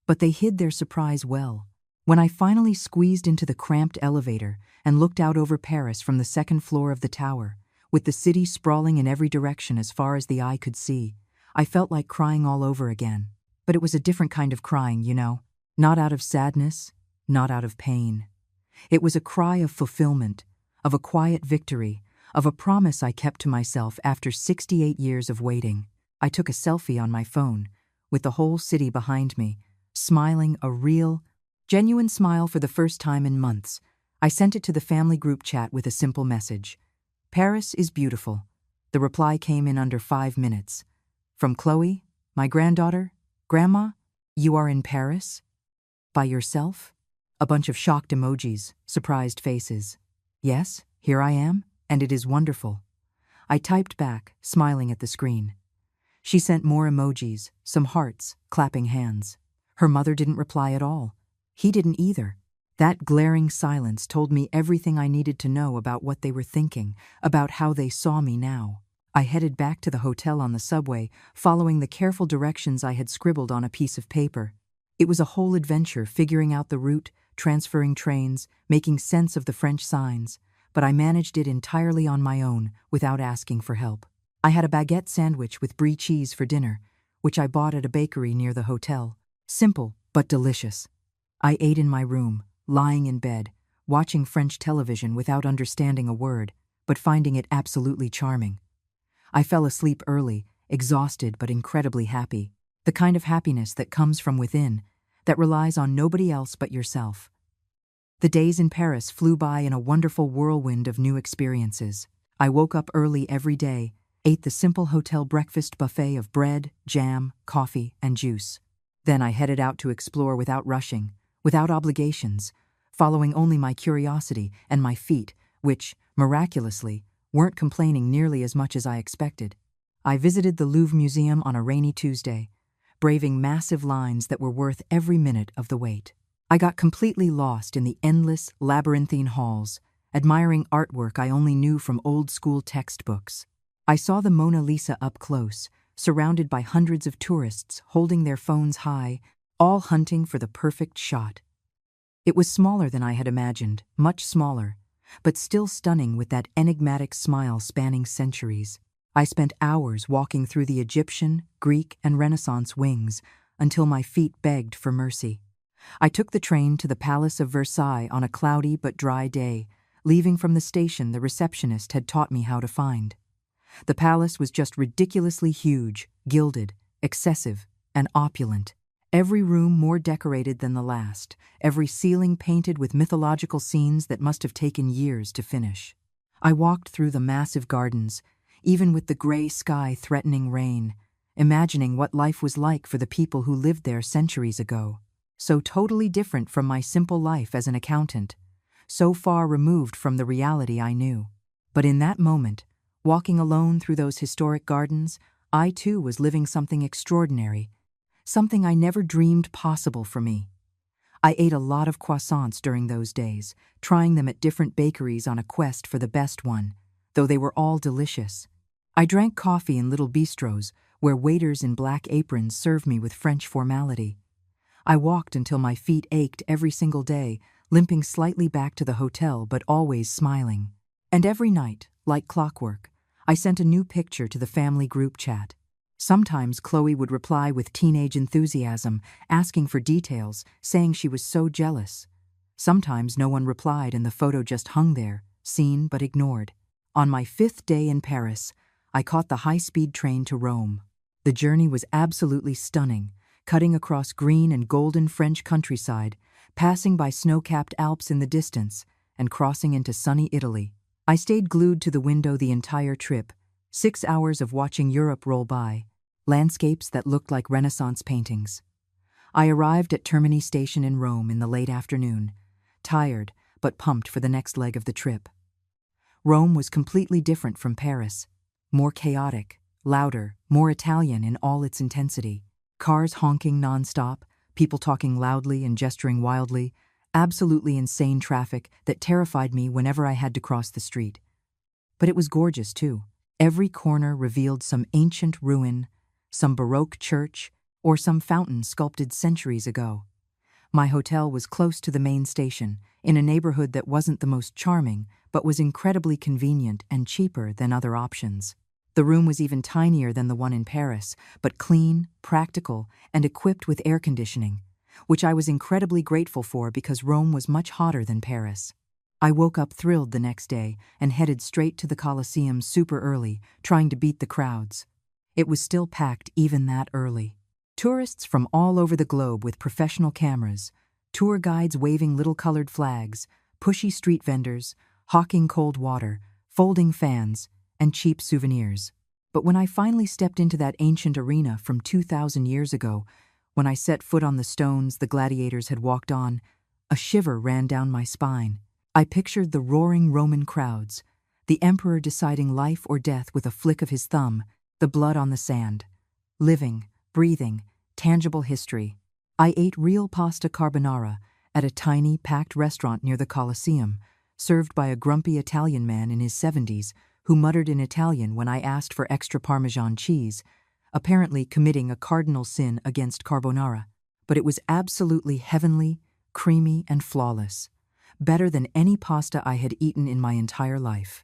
but they hid their surprise well. When I finally squeezed into the cramped elevator and looked out over Paris from the second floor of the tower, with the city sprawling in every direction as far as the eye could see, I felt like crying all over again. But it was a different kind of crying, you know. Not out of sadness, not out of pain. It was a cry of fulfillment, of a quiet victory, of a promise I kept to myself after 68 years of waiting. I took a selfie on my phone, with the whole city behind me, smiling a real, genuine smile for the first time in months. I sent it to the family group chat with a simple message. Paris is beautiful. The reply came in under 5 minutes. From Chloe, my granddaughter, Grandma, you are in Paris? By yourself? A bunch of shocked emojis, surprised faces. Yes, here I am, and it is wonderful. I typed back, smiling at the screen. She sent more emojis, some hearts, clapping hands. Her mother didn't reply at all. He didn't either. That glaring silence told me everything I needed to know about what they were thinking, about how they saw me now. I headed back to the hotel on the subway, following the careful directions I had scribbled on a piece of paper. It was a whole adventure, figuring out the route, transferring trains, making sense of the French signs, but I managed it entirely on my own, without asking for help. I had a baguette sandwich with brie cheese for dinner, which I bought at a bakery near the hotel. Simple, but delicious. I ate in my room, lying in bed, watching French television without understanding a word, but finding it absolutely charming. I fell asleep early, exhausted but incredibly happy, the kind of happiness that comes from within, that relies on nobody else but yourself. The days in Paris flew by in a wonderful whirlwind of new experiences. I woke up early every day, ate the simple hotel breakfast buffet of bread, jam, coffee, and juice. Then I headed out to explore without rushing, without obligations, following only my curiosity and my feet, which, miraculously, weren't complaining nearly as much as I expected. I visited the Louvre Museum on a rainy Tuesday, braving massive lines that were worth every minute of the wait. I got completely lost in the endless, labyrinthine halls, admiring artwork I only knew from old-school textbooks. I saw the Mona Lisa up close, surrounded by hundreds of tourists holding their phones high, all hunting for the perfect shot. It was smaller than I had imagined, much smaller, but still stunning with that enigmatic smile spanning centuries. I spent hours walking through the Egyptian, Greek, and Renaissance wings until my feet begged for mercy. I took the train to the Palace of Versailles on a cloudy but dry day, leaving from the station the receptionist had taught me how to find. The palace was just ridiculously huge, gilded, excessive, and opulent. Every room more decorated than the last, every ceiling painted with mythological scenes that must have taken years to finish. I walked through the massive gardens, even with the gray sky threatening rain, imagining what life was like for the people who lived there centuries ago. So totally different from my simple life as an accountant, so far removed from the reality I knew. But in that moment, walking alone through those historic gardens, I too was living something extraordinary, something I never dreamed possible for me. I ate a lot of croissants during those days, trying them at different bakeries on a quest for the best one, though they were all delicious. I drank coffee in little bistros, where waiters in black aprons served me with French formality. I walked until my feet ached every single day, limping slightly back to the hotel but always smiling. And every night, like clockwork, I sent a new picture to the family group chat. Sometimes Chloe would reply with teenage enthusiasm, asking for details, saying she was so jealous. Sometimes no one replied and the photo just hung there, seen but ignored. On my 5th day in Paris, I caught the high-speed train to Rome. The journey was absolutely stunning, cutting across green and golden French countryside, passing by snow-capped Alps in the distance, and crossing into sunny Italy. I stayed glued to the window the entire trip, 6 hours of watching Europe roll by, landscapes that looked like Renaissance paintings. I arrived at Termini Station in Rome in the late afternoon, tired but pumped for the next leg of the trip. Rome was completely different from Paris, more chaotic, louder, more Italian in all its intensity. Cars honking non-stop, people talking loudly and gesturing wildly, absolutely insane traffic that terrified me whenever I had to cross the street. But it was gorgeous too. Every corner revealed some ancient ruin, some Baroque church, or some fountain sculpted centuries ago. My hotel was close to the main station, in a neighborhood that wasn't the most charming, but was incredibly convenient and cheaper than other options. The room was even tinier than the one in Paris, but clean, practical, and equipped with air conditioning, which I was incredibly grateful for because Rome was much hotter than Paris. I woke up thrilled the next day and headed straight to the Colosseum super early, trying to beat the crowds. It was still packed even that early. Tourists from all over the globe with professional cameras, tour guides waving little colored flags, pushy street vendors, hawking cold water, folding fans, and cheap souvenirs. But when I finally stepped into that ancient arena from 2,000 years ago, when I set foot on the stones the gladiators had walked on, a shiver ran down my spine. I pictured the roaring Roman crowds, the emperor deciding life or death with a flick of his thumb, the blood on the sand. Living, breathing, tangible history. I ate real pasta carbonara at a tiny, packed restaurant near the Colosseum, served by a grumpy Italian man in his 70s who muttered in Italian when I asked for extra Parmesan cheese, apparently committing a cardinal sin against carbonara. But it was absolutely heavenly, creamy, and flawless. Better than any pasta I had eaten in my entire life.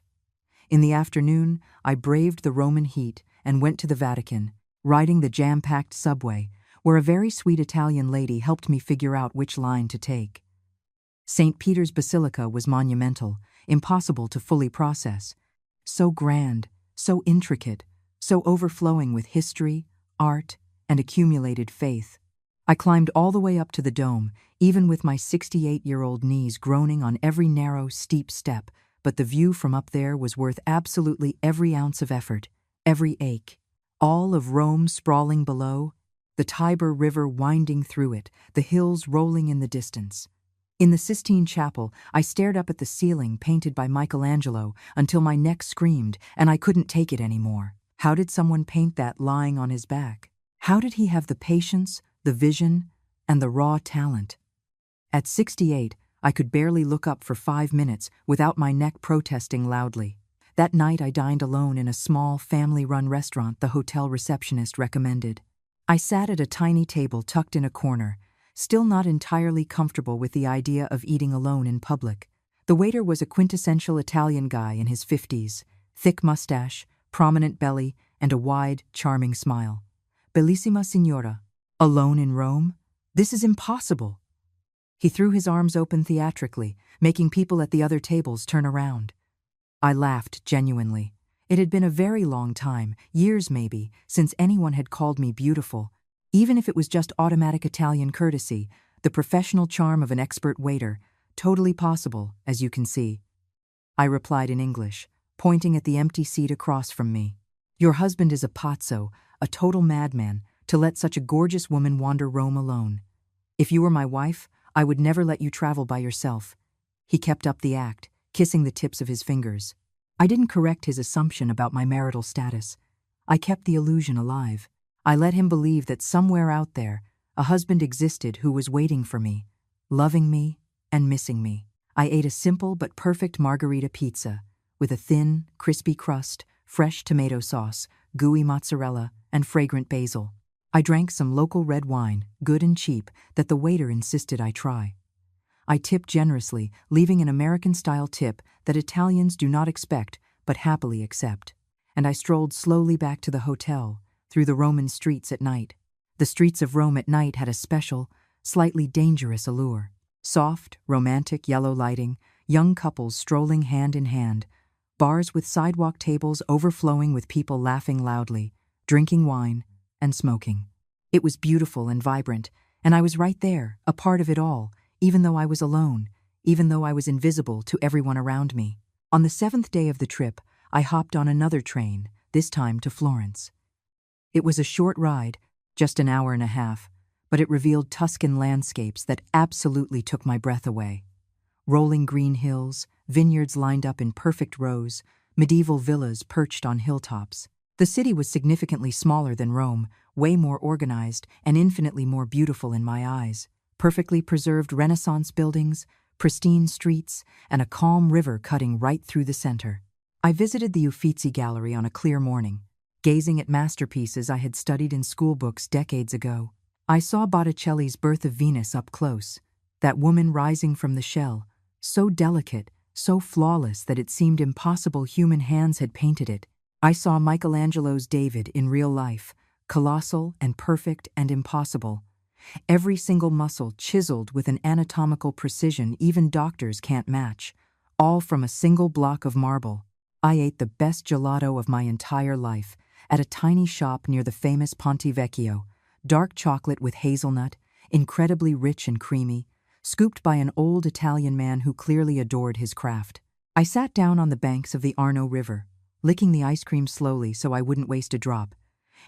In the afternoon, I braved the Roman heat and went to the Vatican, riding the jam-packed subway, where a very sweet Italian lady helped me figure out which line to take. St. Peter's Basilica was monumental, impossible to fully process. So grand, so intricate, so overflowing with history, art, and accumulated faith. I climbed all the way up to the dome, even with my 68-year-old knees groaning on every narrow, steep step, but the view from up there was worth absolutely every ounce of effort, every ache. All of Rome sprawling below, the Tiber River winding through it, the hills rolling in the distance. In the Sistine Chapel, I stared up at the ceiling painted by Michelangelo until my neck screamed and I couldn't take it anymore. How did someone paint that lying on his back? How did he have the patience, the vision, and the raw talent? At 68, I could barely look up for 5 minutes without my neck protesting loudly. That night I dined alone in a small, family-run restaurant the hotel receptionist recommended. I sat at a tiny table tucked in a corner, still not entirely comfortable with the idea of eating alone in public. The waiter was a quintessential Italian guy in his 50s, thick mustache, prominent belly, and a wide, charming smile. "Bellissima signora. Alone in Rome? This is impossible." He threw his arms open theatrically, making people at the other tables turn around. I laughed genuinely. It had been a very long time, years maybe, since anyone had called me beautiful. Even if it was just automatic Italian courtesy, the professional charm of an expert waiter, totally possible, as you can see. I replied in English, pointing at the empty seat across from me. "Your husband is a pazzo, a total madman, to let such a gorgeous woman wander Rome alone. If you were my wife, I would never let you travel by yourself." He kept up the act, kissing the tips of his fingers. I didn't correct his assumption about my marital status. I kept the illusion alive. I let him believe that somewhere out there, a husband existed who was waiting for me, loving me, and missing me. I ate a simple but perfect margherita pizza, with a thin, crispy crust, fresh tomato sauce, gooey mozzarella, and fragrant basil. I drank some local red wine, good and cheap, that the waiter insisted I try. I tipped generously, leaving an American-style tip that Italians do not expect but happily accept. And I strolled slowly back to the hotel, through the Roman streets at night. The streets of Rome at night had a special, slightly dangerous allure. Soft, romantic yellow lighting, young couples strolling hand in hand, bars with sidewalk tables overflowing with people laughing loudly, drinking wine, and smoking. It was beautiful and vibrant, and I was right there, a part of it all, even though I was alone, even though I was invisible to everyone around me. On the 7th day of the trip, I hopped on another train, this time to Florence. It was a short ride, just an hour and a half, but it revealed Tuscan landscapes that absolutely took my breath away. Rolling green hills, vineyards lined up in perfect rows, medieval villas perched on hilltops. The city was significantly smaller than Rome, way more organized, and infinitely more beautiful in my eyes. Perfectly preserved Renaissance buildings, pristine streets, and a calm river cutting right through the center. I visited the Uffizi Gallery on a clear morning, gazing at masterpieces I had studied in schoolbooks decades ago. I saw Botticelli's Birth of Venus up close, that woman rising from the shell, so delicate, so flawless that it seemed impossible human hands had painted it. I saw Michelangelo's David in real life, colossal and perfect and impossible. Every single muscle chiseled with an anatomical precision even doctors can't match, all from a single block of marble. I ate the best gelato of my entire life at a tiny shop near the famous Ponte Vecchio, dark chocolate with hazelnut, incredibly rich and creamy, scooped by an old Italian man who clearly adored his craft. I sat down on the banks of the Arno River, licking the ice cream slowly so I wouldn't waste a drop,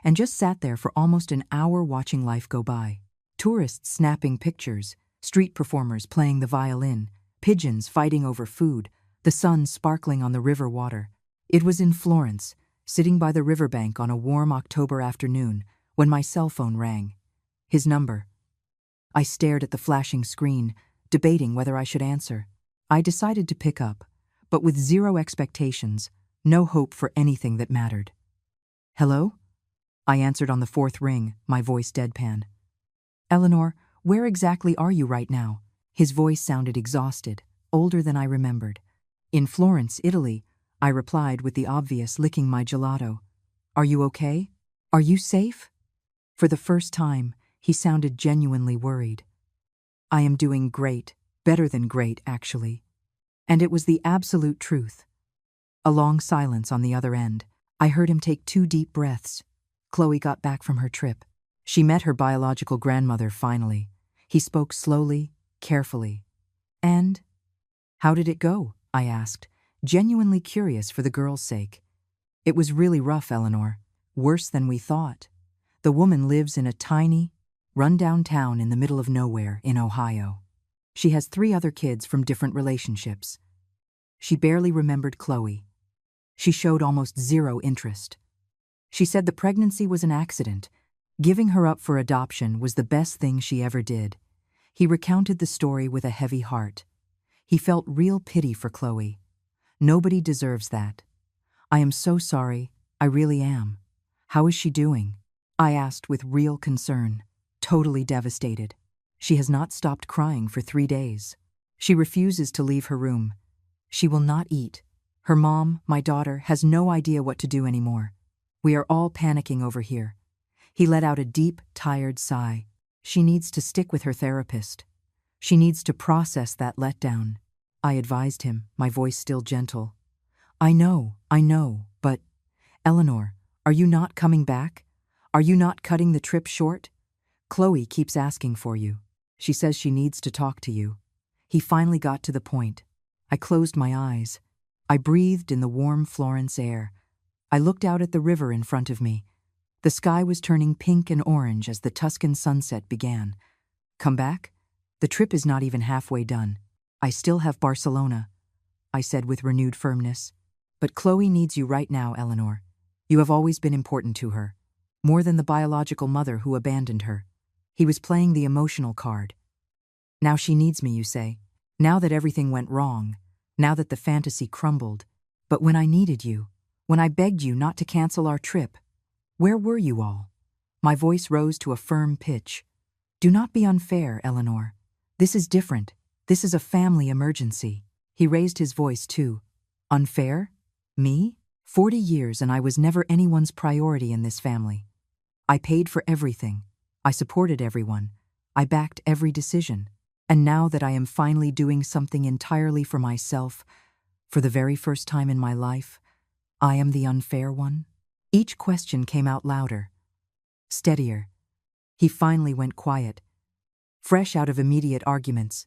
and just sat there for almost an hour watching life go by. Tourists snapping pictures, street performers playing the violin, pigeons fighting over food, the sun sparkling on the river water. It was in Florence, sitting by the riverbank on a warm October afternoon, when my cell phone rang. His number. I stared at the flashing screen, debating whether I should answer. I decided to pick up, but with zero expectations, no hope for anything that mattered. "Hello?" I answered on the fourth ring, my voice deadpan. "Eleanor, where exactly are you right now?" His voice sounded exhausted, older than I remembered. "In Florence, Italy," I replied with the obvious, licking my gelato. "Are you okay? Are you safe?" For the first time, he sounded genuinely worried. "I am doing great, better than great, actually." And it was the absolute truth. A long silence on the other end. I heard him take 2 deep breaths. Chloe got back from her trip. She met her biological grandmother finally. He spoke slowly, carefully. "And? How did it go?" I asked, genuinely curious for the girl's sake. "It was really rough, Eleanor. Worse than we thought. The woman lives in a tiny, run-down town in the middle of nowhere in Ohio. She has 3 other kids from different relationships. She barely remembered Chloe. She showed almost zero interest. She said the pregnancy was an accident. Giving her up for adoption was the best thing she ever did." He recounted the story with a heavy heart. He felt real pity for Chloe. "Nobody deserves that. I am so sorry, I really am. How is she doing?" I asked with real concern. "Totally devastated. She has not stopped crying for 3 days. She refuses to leave her room. She will not eat. Her mom, my daughter, has no idea what to do anymore. We are all panicking over here." He let out a deep, tired sigh. "She needs to stick with her therapist. She needs to process that letdown." I advised him, my voice still gentle. I know, but Eleanor, are you not coming back? Are you not cutting the trip short? Chloe keeps asking for you. She says she needs to talk to you." He finally got to the point. I closed my eyes. I breathed in the warm Florence air. I looked out at the river in front of me. The sky was turning pink and orange as the Tuscan sunset began. "Come back? The trip is not even halfway done. I still have Barcelona," I said with renewed firmness. "But Chloe needs you right now, Eleanor. You have always been important to her, more than the biological mother who abandoned her." He was playing the emotional card. "Now she needs me, you say? Now that everything went wrong, now that the fantasy crumbled. But when I needed you, when I begged you not to cancel our trip, where were you all?" My voice rose to a firm pitch. "Do not be unfair, Eleanor. This is different. This is a family emergency." He raised his voice too. "Unfair? Me? 40 years and I was never anyone's priority in this family. I paid for everything. I supported everyone. I backed every decision. And now that I am finally doing something entirely for myself, for the very first time in my life, I am the unfair one?" Each question came out louder, steadier. He finally went quiet, fresh out of immediate arguments.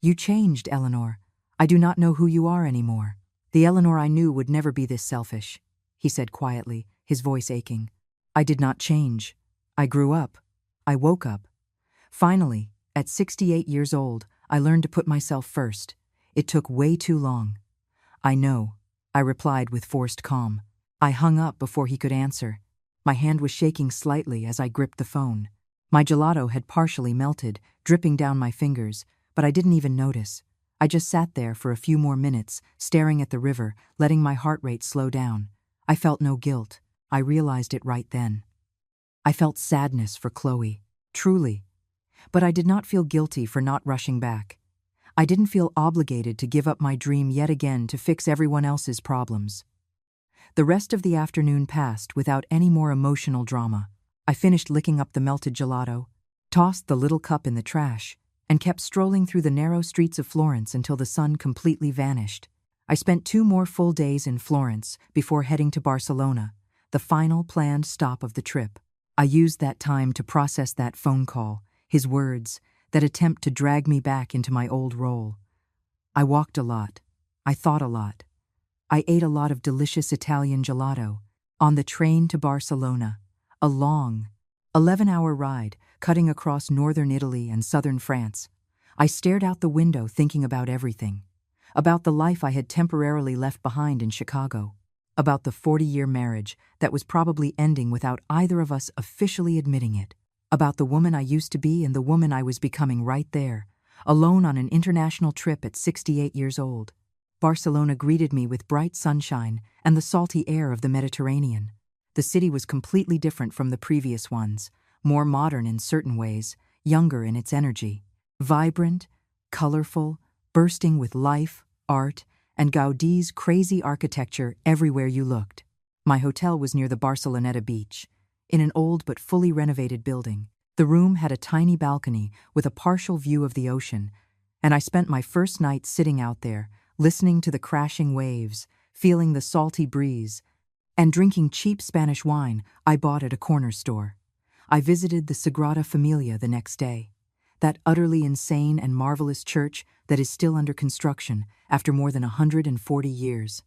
"You changed, Eleanor. I do not know who you are anymore." "The Eleanor I knew would never be this selfish," he said quietly, his voice aching. "I did not change. I grew up. I woke up. Finally, at 68 years old, I learned to put myself first. It took way too long." "I know," I replied with forced calm. I hung up before he could answer. My hand was shaking slightly as I gripped the phone. My gelato had partially melted, dripping down my fingers, but I didn't even notice. I just sat there for a few more minutes, staring at the river, letting my heart rate slow down. I felt no guilt. I realized it right then. I felt sadness for Chloe, truly. But I did not feel guilty for not rushing back. I didn't feel obligated to give up my dream yet again to fix everyone else's problems. The rest of the afternoon passed without any more emotional drama. I finished licking up the melted gelato, tossed the little cup in the trash, and kept strolling through the narrow streets of Florence until the sun completely vanished. I spent 2 more full days in Florence before heading to Barcelona, the final planned stop of the trip. I used that time to process that phone call, his words, that attempt to drag me back into my old role. I walked a lot. I thought a lot. I ate a lot of delicious Italian gelato. On the train to Barcelona, a long, 11-hour ride cutting across northern Italy and southern France, I stared out the window thinking about everything. About the life I had temporarily left behind in Chicago. About the 40-year marriage that was probably ending without either of us officially admitting it. About the woman I used to be and the woman I was becoming right there, alone on an international trip at 68 years old. Barcelona greeted me with bright sunshine and the salty air of the Mediterranean. The city was completely different from the previous ones, more modern in certain ways, younger in its energy. Vibrant, colorful, bursting with life, art, and Gaudi's crazy architecture everywhere you looked. My hotel was near the Barceloneta beach, in an old but fully renovated building. The room had a tiny balcony with a partial view of the ocean, and I spent my first night sitting out there, listening to the crashing waves, feeling the salty breeze, and drinking cheap Spanish wine I bought at a corner store. I visited the Sagrada Familia the next day, that utterly insane and marvelous church that is still under construction after more than 140 years.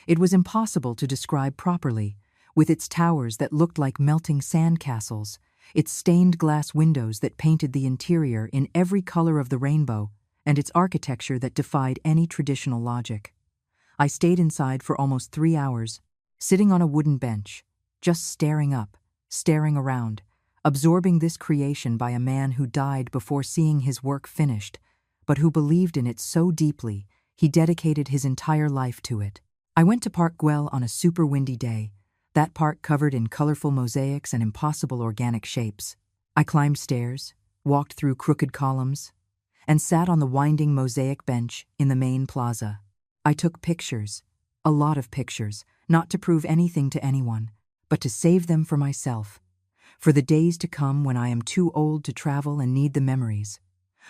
It was impossible to describe properly, with its towers that looked like melting sandcastles, its stained glass windows that painted the interior in every color of the rainbow, and its architecture that defied any traditional logic. I stayed inside for almost 3 hours, sitting on a wooden bench, just staring up, staring around, absorbing this creation by a man who died before seeing his work finished, but who believed in it so deeply he dedicated his entire life to it. I went to Park Güell on a super windy day, that park covered in colorful mosaics and impossible organic shapes. I climbed stairs, walked through crooked columns, and sat on the winding mosaic bench in the main plaza. I took pictures, a lot of pictures, not to prove anything to anyone, but to save them for myself, for the days to come when I am too old to travel and need the memories.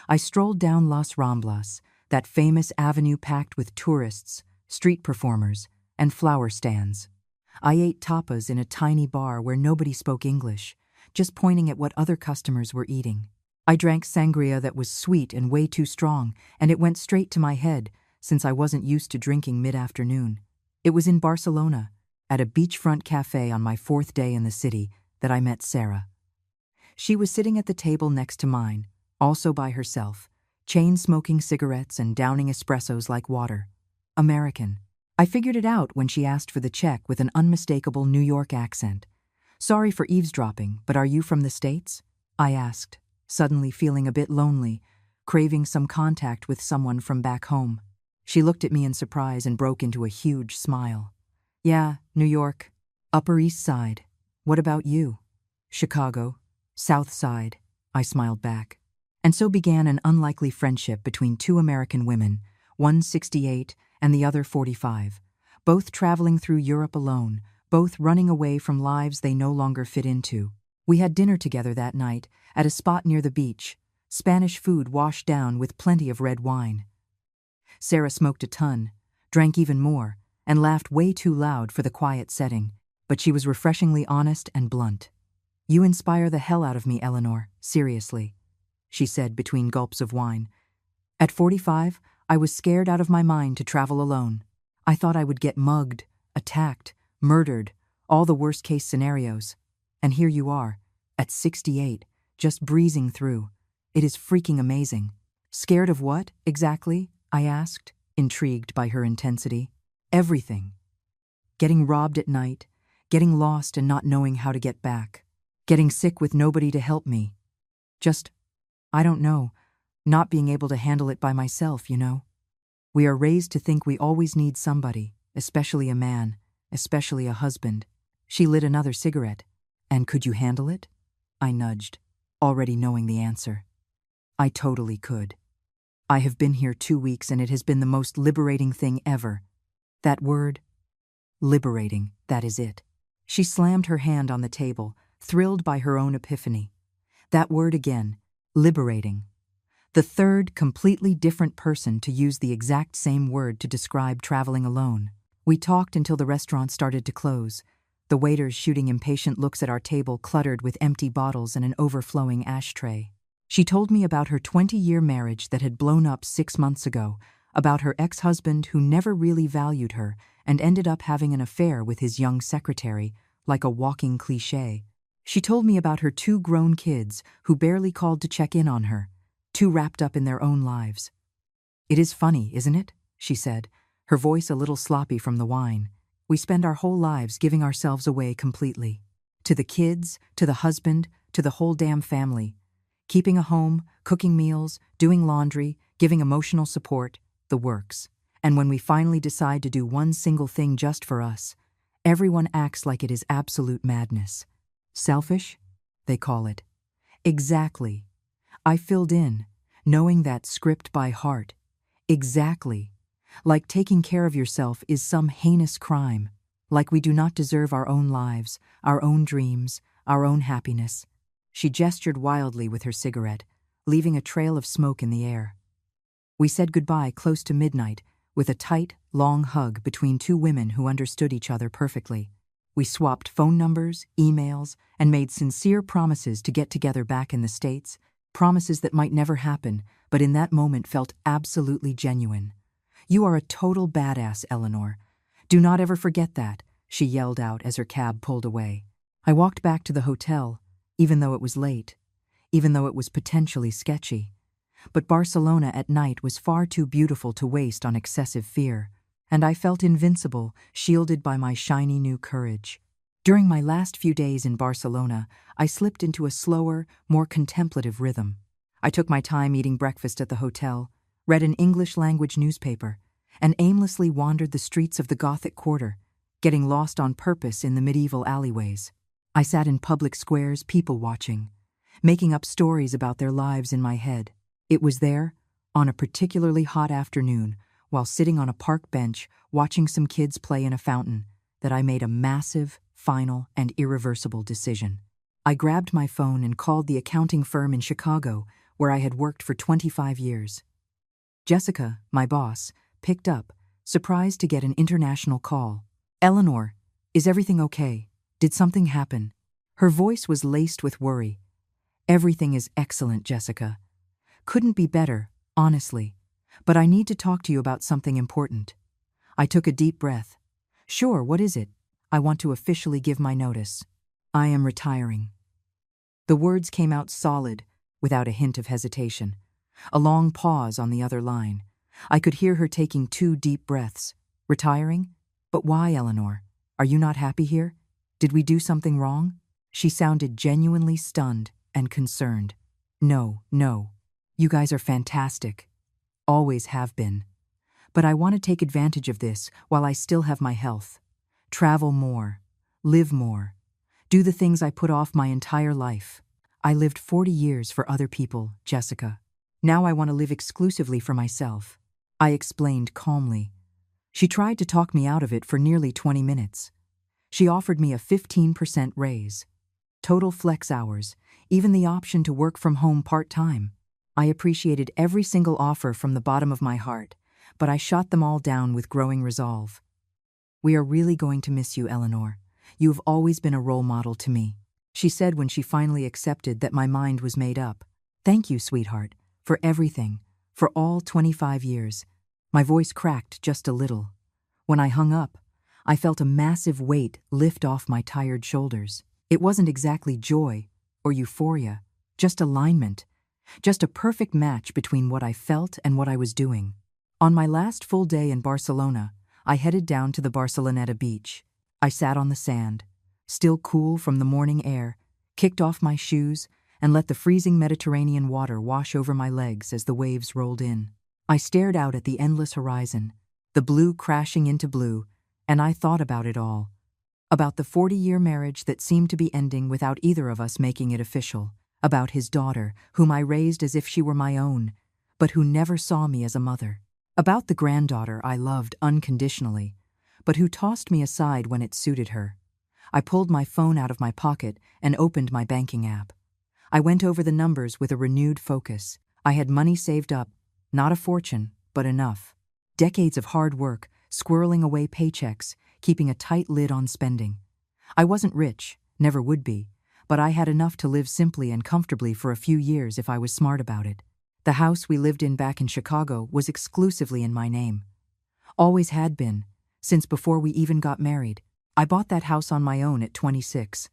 I strolled down Las Ramblas, that famous avenue packed with tourists, street performers, and flower stands. I ate tapas in a tiny bar where nobody spoke English, just pointing at what other customers were eating. I drank sangria that was sweet and way too strong, and it went straight to my head since I wasn't used to drinking mid-afternoon. It was in Barcelona, at a beachfront cafe on my 4th day in the city, that I met Sarah. She was sitting at the table next to mine, also by herself, chain-smoking cigarettes and downing espressos like water. American. I figured it out when she asked for the check with an unmistakable New York accent. "Sorry for eavesdropping, but are you from the States?" I asked, suddenly feeling a bit lonely, craving some contact with someone from back home. She looked at me in surprise and broke into a huge smile. "Yeah, New York. Upper East Side. What about you?" "Chicago. South Side," I smiled back. And so began an unlikely friendship between 2 American women, one 68 and the other 45, both traveling through Europe alone, both running away from lives they no longer fit into. We had dinner together that night at a spot near the beach, Spanish food washed down with plenty of red wine. Sarah smoked a ton, drank even more, and laughed way too loud for the quiet setting, but she was refreshingly honest and blunt. "You inspire the hell out of me, Eleanor, seriously," she said between gulps of wine. At 45, I was scared out of my mind to travel alone. I thought I would get mugged, attacked, murdered, all the worst-case scenarios. And here you are, at 68, just breezing through. It is freaking amazing. "Scared of what, exactly?" I asked, intrigued by her intensity. "Everything. Getting robbed at night, getting lost and not knowing how to get back, getting sick with nobody to help me. Just, I don't know, not being able to handle it by myself, you know. We are raised to think we always need somebody, especially a man, especially a husband." She lit another cigarette. "And could you handle it?" I nudged, already knowing the answer. I totally could. I have been here 2 weeks and it has been the most liberating thing ever. That word, liberating, that is it. She slammed her hand on the table, thrilled by her own epiphany. That word again, liberating. The third, completely different person to use the exact same word to describe traveling alone. We talked until the restaurant started to close, the waiters shooting impatient looks at our table cluttered with empty bottles and an overflowing ashtray. She told me about her 20-year marriage that had blown up 6 months ago, about her ex-husband who never really valued her and ended up having an affair with his young secretary, like a walking cliché. She told me about her 2 grown kids who barely called to check in on her, too wrapped up in their own lives. "It is funny, isn't it?" she said, her voice a little sloppy from the wine. "We spend our whole lives giving ourselves away completely. To the kids, to the husband, to the whole damn family. Keeping a home, cooking meals, doing laundry, giving emotional support, the works. And when we finally decide to do one single thing just for us, everyone acts like it is absolute madness. Selfish? They call it. Exactly. I filled in, knowing that script by heart. Exactly. Like taking care of yourself is some heinous crime. Like we do not deserve our own lives, our own dreams, our own happiness." She gestured wildly with her cigarette, leaving a trail of smoke in the air. We said goodbye close to midnight, with a tight, long hug between 2 women who understood each other perfectly. We swapped phone numbers, emails, and made sincere promises to get together back in the States, promises that might never happen, but in that moment felt absolutely genuine. "You are a total badass, Eleanor. Do not ever forget that," she yelled out as her cab pulled away. I walked back to the hotel, even though it was late, even though it was potentially sketchy. But Barcelona at night was far too beautiful to waste on excessive fear, and I felt invincible, shielded by my shiny new courage. During my last few days in Barcelona, I slipped into a slower, more contemplative rhythm. I took my time eating breakfast at the hotel, read an English-language newspaper, and aimlessly wandered the streets of the Gothic Quarter, getting lost on purpose in the medieval alleyways. I sat in public squares, people-watching, making up stories about their lives in my head. It was there, on a particularly hot afternoon, while sitting on a park bench watching some kids play in a fountain, that I made a massive, final, and irreversible decision. I grabbed my phone and called the accounting firm in Chicago, where I had worked for 25 years. Jessica, my boss, picked up, surprised to get an international call. "Eleanor, is everything okay? Did something happen?" Her voice was laced with worry. "Everything is excellent, Jessica. Couldn't be better, honestly. But I need to talk to you about something important." I took a deep breath. "Sure, what is it?" "I want to officially give my notice. I am retiring." The words came out solid, without a hint of hesitation. A long pause on the other line. I could hear her taking 2 deep breaths. "Retiring? But why, Eleanor? Are you not happy here? Did we do something wrong?" She sounded genuinely stunned and concerned. No. You guys are fantastic. Always have been. But I want to take advantage of this while I still have my health. Travel more. Live more. Do the things I put off my entire life. I lived 40 years for other people, Jessica. Now I want to live exclusively for myself." I explained calmly. She tried to talk me out of it for nearly 20 minutes. She offered me a 15% raise, total flex hours, even the option to work from home part-time. I appreciated every single offer from the bottom of my heart, but I shot them all down with growing resolve. "We are really going to miss you, Eleanor. You have always been a role model to me," she said when she finally accepted that my mind was made up. "Thank you, sweetheart, for everything, for all 25 years. My voice cracked just a little. When I hung up, I felt a massive weight lift off my tired shoulders. It wasn't exactly joy or euphoria, just alignment, just a perfect match between what I felt and what I was doing. On my last full day in Barcelona, I headed down to the Barceloneta beach. I sat on the sand, still cool from the morning air, kicked off my shoes, and let the freezing Mediterranean water wash over my legs as the waves rolled in. I stared out at the endless horizon, the blue crashing into blue, and I thought about it all. About the 40-year marriage that seemed to be ending without either of us making it official. About his daughter, whom I raised as if she were my own, but who never saw me as a mother. About the granddaughter I loved unconditionally, but who tossed me aside when it suited her. I pulled my phone out of my pocket and opened my banking app. I went over the numbers with a renewed focus. I had money saved up, not a fortune, but enough. Decades of hard work, squirreling away paychecks, keeping a tight lid on spending. I wasn't rich, never would be, but I had enough to live simply and comfortably for a few years if I was smart about it. The house we lived in back in Chicago was exclusively in my name. Always had been, since before we even got married. I bought that house on my own at 26,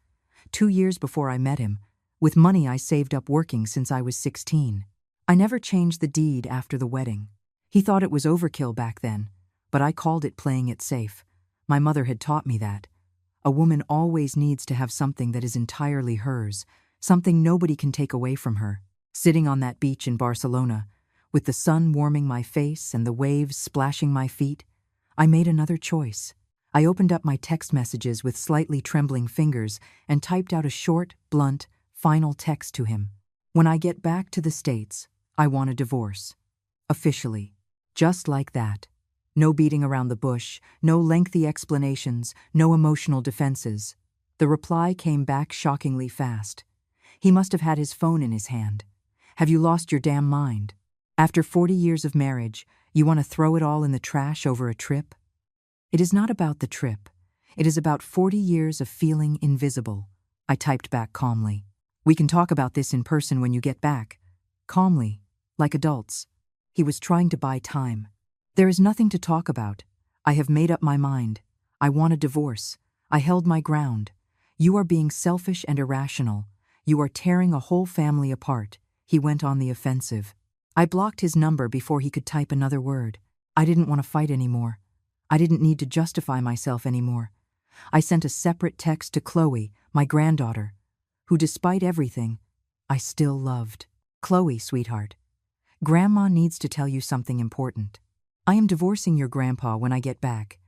2 years before I met him, with money I saved up working since I was 16. I never changed the deed after the wedding. He thought it was overkill back then, but I called it playing it safe. My mother had taught me that. A woman always needs to have something that is entirely hers, something nobody can take away from her. Sitting on that beach in Barcelona, with the sun warming my face and the waves splashing my feet, I made another choice. I opened up my text messages with slightly trembling fingers and typed out a short, blunt, final text to him. When I get back to the States, I want a divorce. Officially. Just like that. No beating around the bush, no lengthy explanations, no emotional defenses. The reply came back shockingly fast. He must have had his phone in his hand. Have you lost your damn mind? After 40 years of marriage, you want to throw it all in the trash over a trip? It is not about the trip. It is about 40 years of feeling invisible. I typed back calmly. We can talk about this in person when you get back. Calmly, like adults. He was trying to buy time. There is nothing to talk about. I have made up my mind. I want a divorce. I held my ground. You are being selfish and irrational. You are tearing a whole family apart. He went on the offensive. I blocked his number before he could type another word. I didn't want to fight anymore. I didn't need to justify myself anymore. I sent a separate text to Chloe, my granddaughter, who despite everything, I still loved. Chloe, sweetheart. Grandma needs to tell you something important. I am divorcing your grandpa when I get back.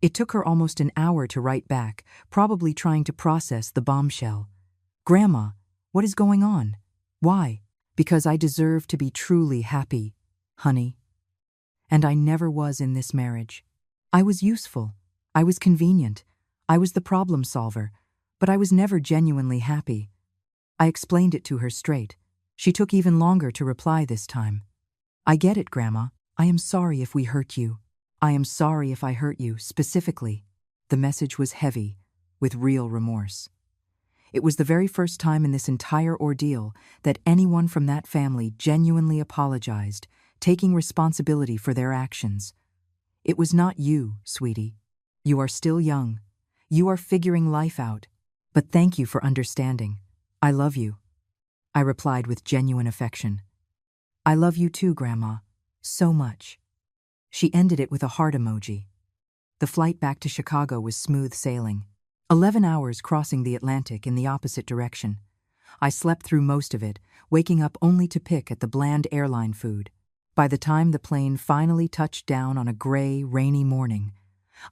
It took her almost an hour to write back, probably trying to process the bombshell. Grandma, what is going on? Why? Because I deserve to be truly happy, honey. And I never was in this marriage. I was useful. I was convenient. I was the problem solver, but I was never genuinely happy. I explained it to her straight. She took even longer to reply this time. I get it, Grandma. I am sorry if we hurt you. I am sorry if I hurt you, specifically. The message was heavy, with real remorse. It was the very first time in this entire ordeal that anyone from that family genuinely apologized, taking responsibility for their actions. It was not you, sweetie. You are still young. You are figuring life out. But thank you for understanding. I love you. I replied with genuine affection. I love you too, Grandma. So much. She ended it with a heart emoji. The flight back to Chicago was smooth sailing. 11 hours crossing the Atlantic in the opposite direction. I slept through most of it, waking up only to pick at the bland airline food. By the time the plane finally touched down on a gray, rainy morning,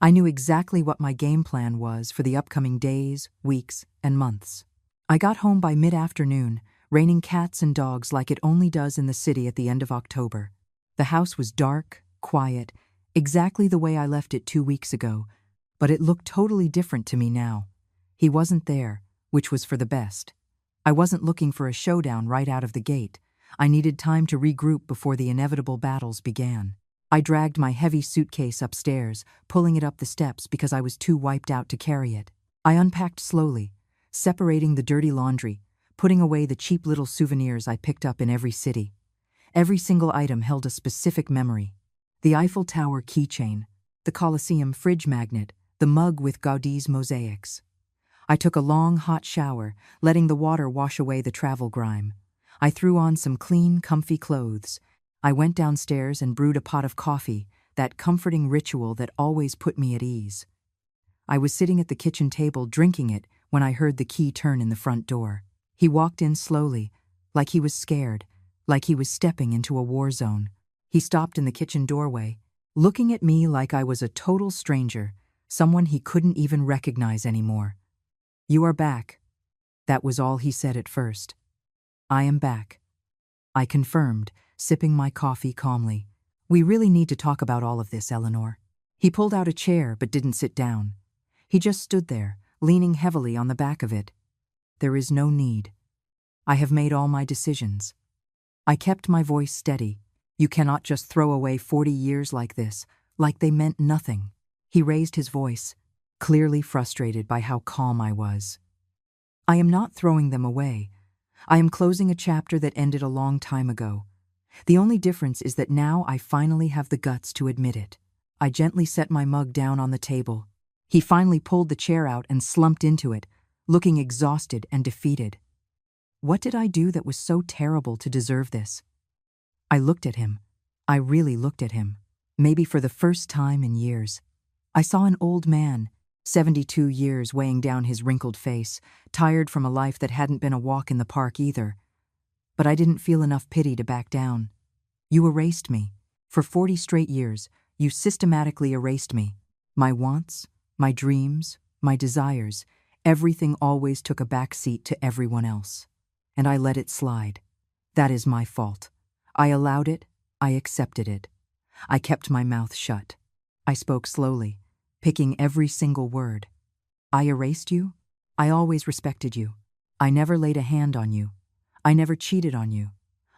I knew exactly what my game plan was for the upcoming days, weeks, and months. I got home by mid-afternoon, raining cats and dogs like it only does in the city at the end of October. The house was dark, quiet, exactly the way I left it 2 weeks ago, but it looked totally different to me now. He wasn't there, which was for the best. I wasn't looking for a showdown right out of the gate. I needed time to regroup before the inevitable battles began. I dragged my heavy suitcase upstairs, pulling it up the steps because I was too wiped out to carry it. I unpacked slowly, separating the dirty laundry, putting away the cheap little souvenirs I picked up in every city. Every single item held a specific memory. The Eiffel Tower keychain, the Colosseum fridge magnet, the mug with Gaudí's mosaics. I took a long, hot shower, letting the water wash away the travel grime. I threw on some clean, comfy clothes. I went downstairs and brewed a pot of coffee, that comforting ritual that always put me at ease. I was sitting at the kitchen table drinking it when I heard the key turn in the front door. He walked in slowly, like he was scared, like he was stepping into a war zone. He stopped in the kitchen doorway, looking at me like I was a total stranger, someone he couldn't even recognize anymore. "You are back." That was all he said at first. "I am back," I confirmed, sipping my coffee calmly. "We really need to talk about all of this, Eleanor." He pulled out a chair but didn't sit down. He just stood there, leaning heavily on the back of it. "There is no need. I have made all my decisions." I kept my voice steady. You cannot just throw away 40 years like this, like they meant nothing. He raised his voice, clearly frustrated by how calm I was. I am not throwing them away. I am closing a chapter that ended a long time ago. The only difference is that now I finally have the guts to admit it. I gently set my mug down on the table. He finally pulled the chair out and slumped into it, looking exhausted and defeated. What did I do that was so terrible to deserve this? I looked at him. I really looked at him. Maybe for the first time in years. I saw an old man, 72 years, weighing down his wrinkled face, tired from a life that hadn't been a walk in the park either. But I didn't feel enough pity to back down. You erased me. For 40 straight years, you systematically erased me. My wants, my dreams, my desires, everything always took a back seat to everyone else. And I let it slide. That is my fault. I allowed it. I accepted it. I kept my mouth shut. I spoke slowly, picking every single word. I erased you. I always respected you. I never laid a hand on you. I never cheated on you.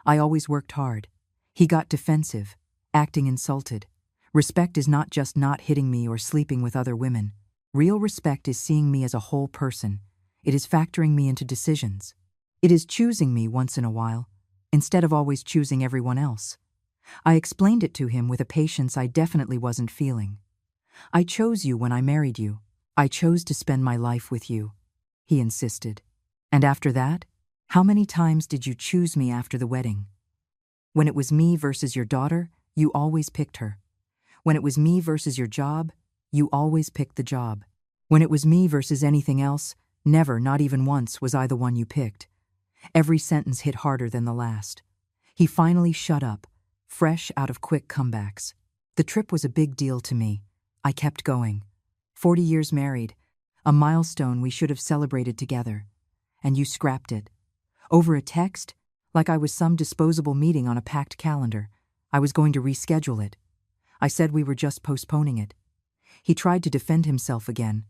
I always worked hard. He got defensive, acting insulted. Respect is not just not hitting me or sleeping with other women. Real respect is seeing me as a whole person. It is factoring me into decisions. It is choosing me once in a while, instead of always choosing everyone else. I explained it to him with a patience I definitely wasn't feeling. I chose you when I married you. I chose to spend my life with you, he insisted. And after that, how many times did you choose me after the wedding? When it was me versus your daughter, you always picked her. When it was me versus your job, you always picked the job. When it was me versus anything else, never, not even once, was I the one you picked. Every sentence hit harder than the last. He finally shut up, fresh out of quick comebacks. The trip was a big deal to me. I kept going. 40 years married, a milestone we should have celebrated together. And you scrapped it. Over a text, like I was some disposable meeting on a packed calendar. I was going to reschedule it. I said we were just postponing it. He tried to defend himself again.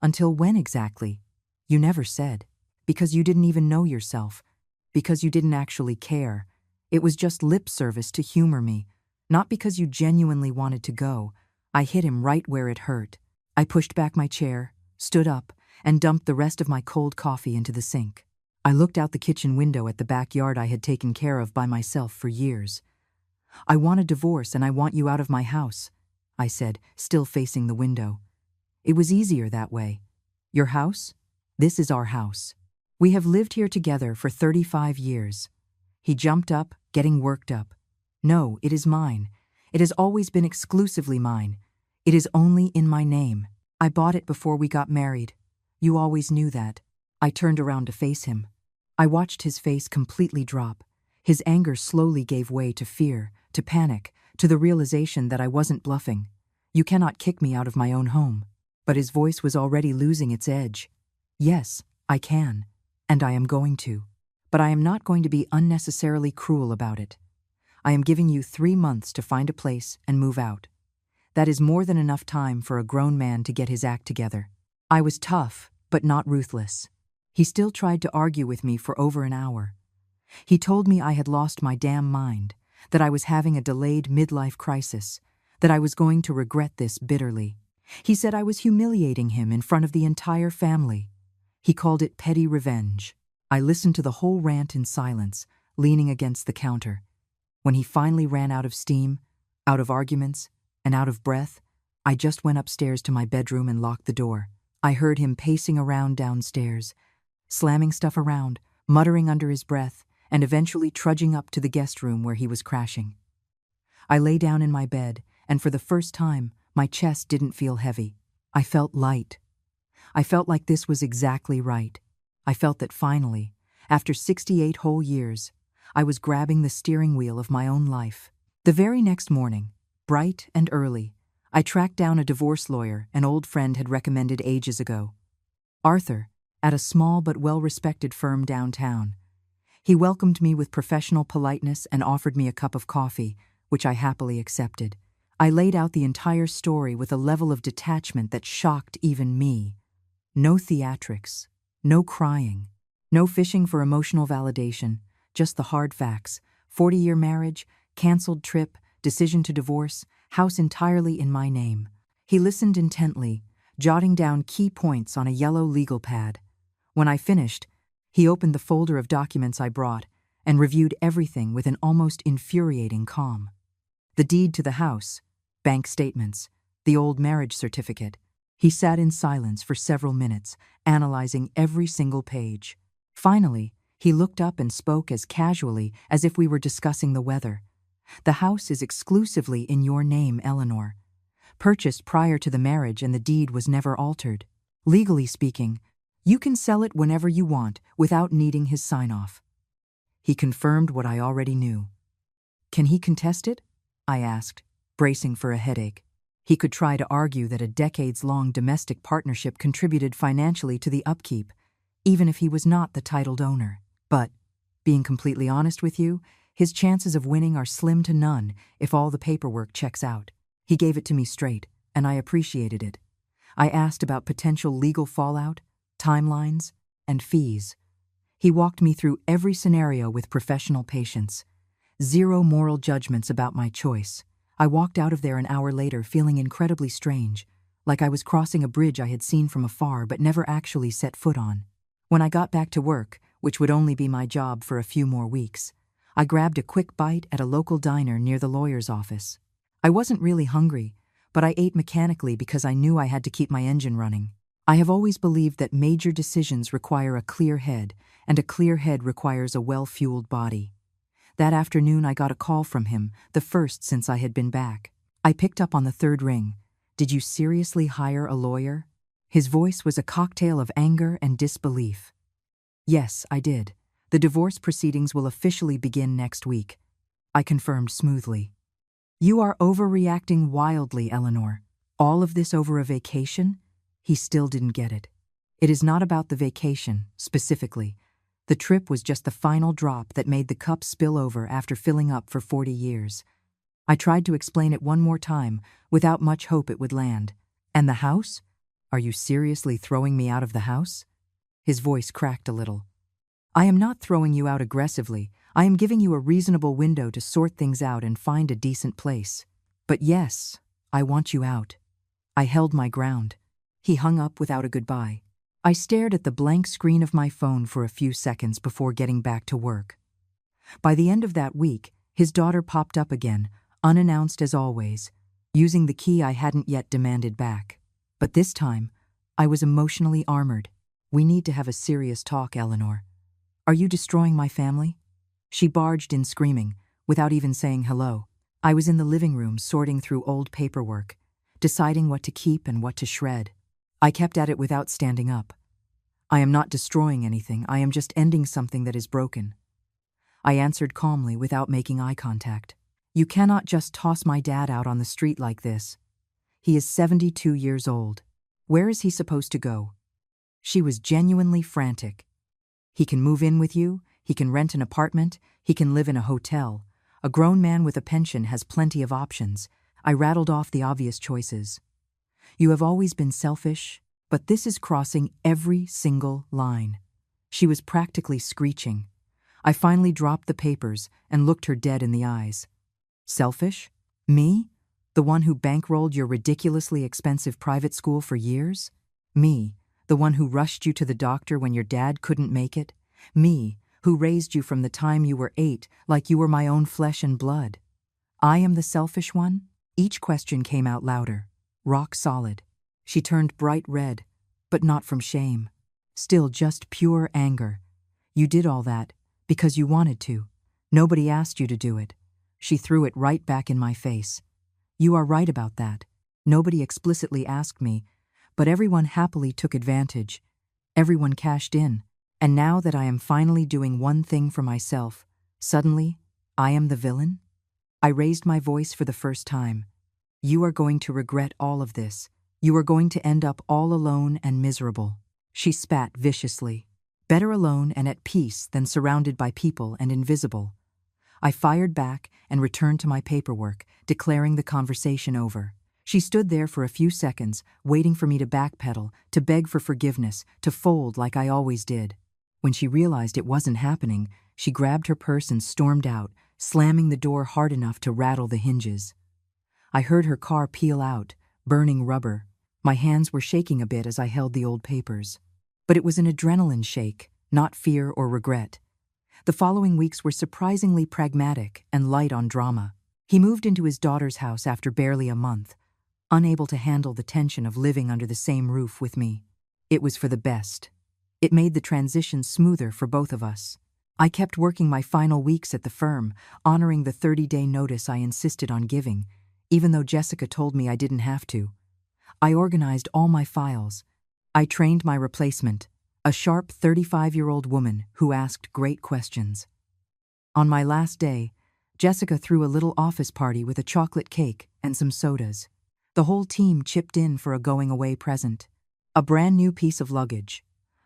Until when exactly? You never said. Because you didn't even know yourself. Because you didn't actually care. It was just lip service to humor me. Not because you genuinely wanted to go. I hit him right where it hurt. I pushed back my chair, stood up, and dumped the rest of my cold coffee into the sink. I looked out the kitchen window at the backyard I had taken care of by myself for years. I want a divorce and I want you out of my house, I said, still facing the window. It was easier that way. Your house? This is our house. We have lived here together for 35 years. He jumped up, getting worked up. No, it is mine. It has always been exclusively mine. It is only in my name. I bought it before we got married. You always knew that. I turned around to face him. I watched his face completely drop. His anger slowly gave way to fear, to panic, to the realization that I wasn't bluffing. You cannot kick me out of my own home. But his voice was already losing its edge. Yes, I can. And I am going to. But I am not going to be unnecessarily cruel about it. I am giving you 3 months to find a place and move out. That is more than enough time for a grown man to get his act together. I was tough, but not ruthless. He still tried to argue with me for over an hour. He told me I had lost my damn mind, that I was having a delayed midlife crisis, that I was going to regret this bitterly. He said I was humiliating him in front of the entire family. He called it petty revenge. I listened to the whole rant in silence, leaning against the counter. When he finally ran out of steam, out of arguments, and out of breath, I just went upstairs to my bedroom and locked the door. I heard him pacing around downstairs, slamming stuff around, muttering under his breath, and eventually trudging up to the guest room where he was crashing. I lay down in my bed, and for the first time, my chest didn't feel heavy. I felt light. I felt like this was exactly right. I felt that finally, after 68 whole years, I was grabbing the steering wheel of my own life. The very next morning, bright and early, I tracked down a divorce lawyer an old friend had recommended ages ago. Arthur, at a small but well-respected firm downtown. He welcomed me with professional politeness and offered me a cup of coffee, which I happily accepted. I laid out the entire story with a level of detachment that shocked even me. No theatrics, no crying, no fishing for emotional validation, just the hard facts, 40-year marriage, canceled trip, decision to divorce, house entirely in my name. He listened intently, jotting down key points on a yellow legal pad. When I finished, he opened the folder of documents I brought and reviewed everything with an almost infuriating calm. The deed to the house, bank statements, the old marriage certificate. He sat in silence for several minutes, analyzing every single page. Finally, he looked up and spoke as casually as if we were discussing the weather. "The house is exclusively in your name, Eleanor. Purchased prior to the marriage and the deed was never altered. Legally speaking, you can sell it whenever you want without needing his sign-off." He confirmed what I already knew. "Can he contest it?" I asked, bracing for a headache. He could try to argue that a decades-long domestic partnership contributed financially to the upkeep, even if he was not the titled owner. But, being completely honest with you, his chances of winning are slim to none if all the paperwork checks out. He gave it to me straight, and I appreciated it. I asked about potential legal fallout, timelines, and fees. He walked me through every scenario with professional patience. Zero moral judgments about my choice. I walked out of there an hour later feeling incredibly strange, like I was crossing a bridge I had seen from afar but never actually set foot on. When I got back to work, which would only be my job for a few more weeks, I grabbed a quick bite at a local diner near the lawyer's office. I wasn't really hungry, but I ate mechanically because I knew I had to keep my engine running. I have always believed that major decisions require a clear head, and a clear head requires a well-fueled body. That afternoon I got a call from him, the first since I had been back. I picked up on the third ring. "Did you seriously hire a lawyer?" His voice was a cocktail of anger and disbelief. "Yes, I did. The divorce proceedings will officially begin next week," I confirmed smoothly. "You are overreacting wildly, Eleanor. All of this over a vacation?" He still didn't get it. "It is not about the vacation, specifically. The trip was just the final drop that made the cup spill over after filling up for 40 years. I tried to explain it one more time, without much hope it would land. "And the house? Are you seriously throwing me out of the house?" His voice cracked a little. "I am not throwing you out aggressively. I am giving you a reasonable window to sort things out and find a decent place. But yes, I want you out." I held my ground. He hung up without a goodbye. I stared at the blank screen of my phone for a few seconds before getting back to work. By the end of that week, his daughter popped up again, unannounced as always, using the key I hadn't yet demanded back. But this time, I was emotionally armored. "We need to have a serious talk, Eleanor. Are you destroying my family?" She barged in screaming, without even saying hello. I was in the living room sorting through old paperwork, deciding what to keep and what to shred. I kept at it without standing up. "I am not destroying anything, I am just ending something that is broken." I answered calmly without making eye contact. "You cannot just toss my dad out on the street like this. He is 72 years old. Where is he supposed to go?" She was genuinely frantic. "He can move in with you, he can rent an apartment, he can live in a hotel. A grown man with a pension has plenty of options." I rattled off the obvious choices. "You have always been selfish, but this is crossing every single line." She was practically screeching. I finally dropped the papers and looked her dead in the eyes. "Selfish? Me? The one who bankrolled your ridiculously expensive private school for years? Me, the one who rushed you to the doctor when your dad couldn't make it? Me, who raised you from the time you were 8 like you were my own flesh and blood? I am the selfish one?" Each question came out louder, rock solid. She turned bright red, but not from shame. Still just pure anger. "You did all that because you wanted to. Nobody asked you to do it." She threw it right back in my face. "You are right about that. Nobody explicitly asked me, but everyone happily took advantage. Everyone cashed in. And now that I am finally doing one thing for myself, suddenly, I am the villain?" I raised my voice for the first time. "You are going to regret all of this. You are going to end up all alone and miserable." She spat viciously. "Better alone and at peace than surrounded by people and invisible." I fired back and returned to my paperwork, declaring the conversation over. She stood there for a few seconds, waiting for me to backpedal, to beg for forgiveness, to fold like I always did. When she realized it wasn't happening, she grabbed her purse and stormed out, slamming the door hard enough to rattle the hinges. I heard her car peel out, burning rubber. My hands were shaking a bit as I held the old papers. But it was an adrenaline shake, not fear or regret. The following weeks were surprisingly pragmatic and light on drama. He moved into his daughter's house after barely a month, unable to handle the tension of living under the same roof with me. It was for the best. It made the transition smoother for both of us. I kept working my final weeks at the firm, honoring the 30-day notice I insisted on giving, even though Jessica told me I didn't have to. I organized all my files. I trained my replacement, a sharp 35-year-old woman who asked great questions. On my last day, Jessica threw a little office party with a chocolate cake and some sodas. The whole team chipped in for a going-away present. A brand new piece of luggage,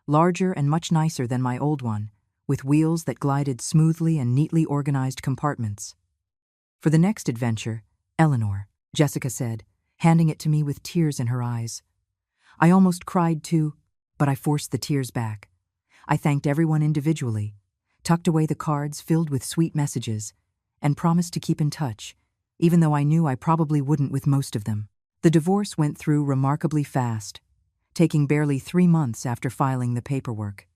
larger and much nicer than my old one, with wheels that glided smoothly and neatly organized compartments. For the next adventure, Eleanor, Jessica said, handing it to me with tears in her eyes. I almost cried too, but I forced the tears back. I thanked everyone individually, tucked away the cards filled with sweet messages, and promised to keep in touch, even though I knew I probably wouldn't with most of them. The divorce went through remarkably fast, taking barely 3 months after filing the paperwork.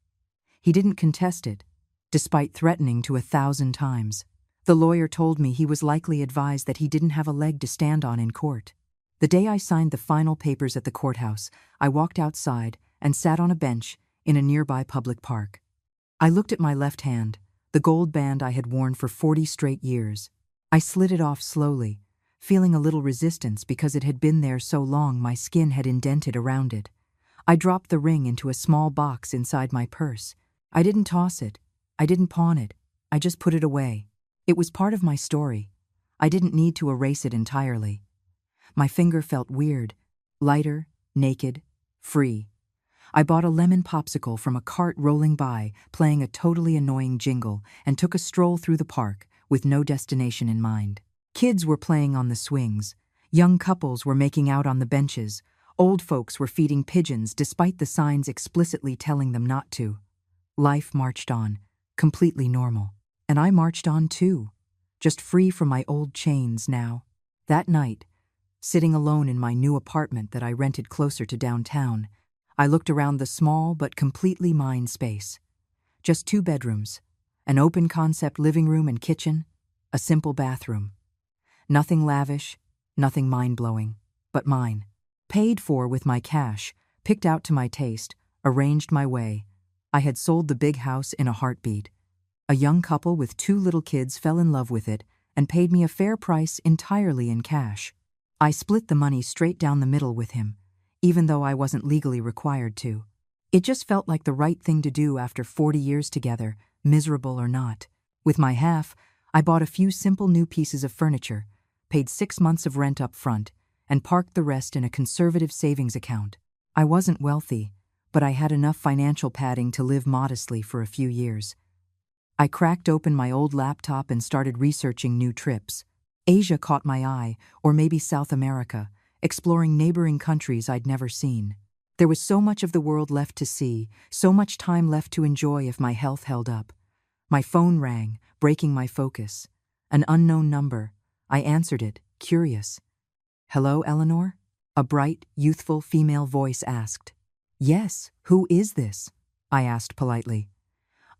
He didn't contest it, despite threatening to 1,000 times. The lawyer told me he was likely advised that he didn't have a leg to stand on in court. The day I signed the final papers at the courthouse, I walked outside and sat on a bench in a nearby public park. I looked at my left hand, the gold band I had worn for 40 straight years. I slid it off slowly, feeling a little resistance because it had been there so long my skin had indented around it. I dropped the ring into a small box inside my purse. I didn't toss it. I didn't pawn it. I just put it away. It was part of my story. I didn't need to erase it entirely. My finger felt weird, lighter, naked, free. I bought a lemon popsicle from a cart rolling by, playing a totally annoying jingle, and took a stroll through the park with no destination in mind. Kids were playing on the swings. Young couples were making out on the benches. Old folks were feeding pigeons despite the signs explicitly telling them not to. Life marched on, completely normal. And I marched on too, just free from my old chains now. That night, sitting alone in my new apartment that I rented closer to downtown, I looked around the small but completely mine space. Just 2 bedrooms, an open-concept living room and kitchen, a simple bathroom. Nothing lavish, nothing mind-blowing, but mine. Paid for with my cash, picked out to my taste, arranged my way. I had sold the big house in a heartbeat. A young couple with 2 little kids fell in love with it and paid me a fair price entirely in cash. I split the money straight down the middle with him, even though I wasn't legally required to. It just felt like the right thing to do after 40 years together, miserable or not. With my half, I bought a few simple new pieces of furniture, paid 6 months of rent up front, and parked the rest in a conservative savings account. I wasn't wealthy, but I had enough financial padding to live modestly for a few years. I cracked open my old laptop and started researching new trips. Asia caught my eye, or maybe South America, exploring neighboring countries I'd never seen. There was so much of the world left to see, so much time left to enjoy if my health held up. My phone rang, breaking my focus. An unknown number. I answered it, curious. "Hello, Eleanor?" A bright, youthful female voice asked. "Yes, who is this?" I asked politely.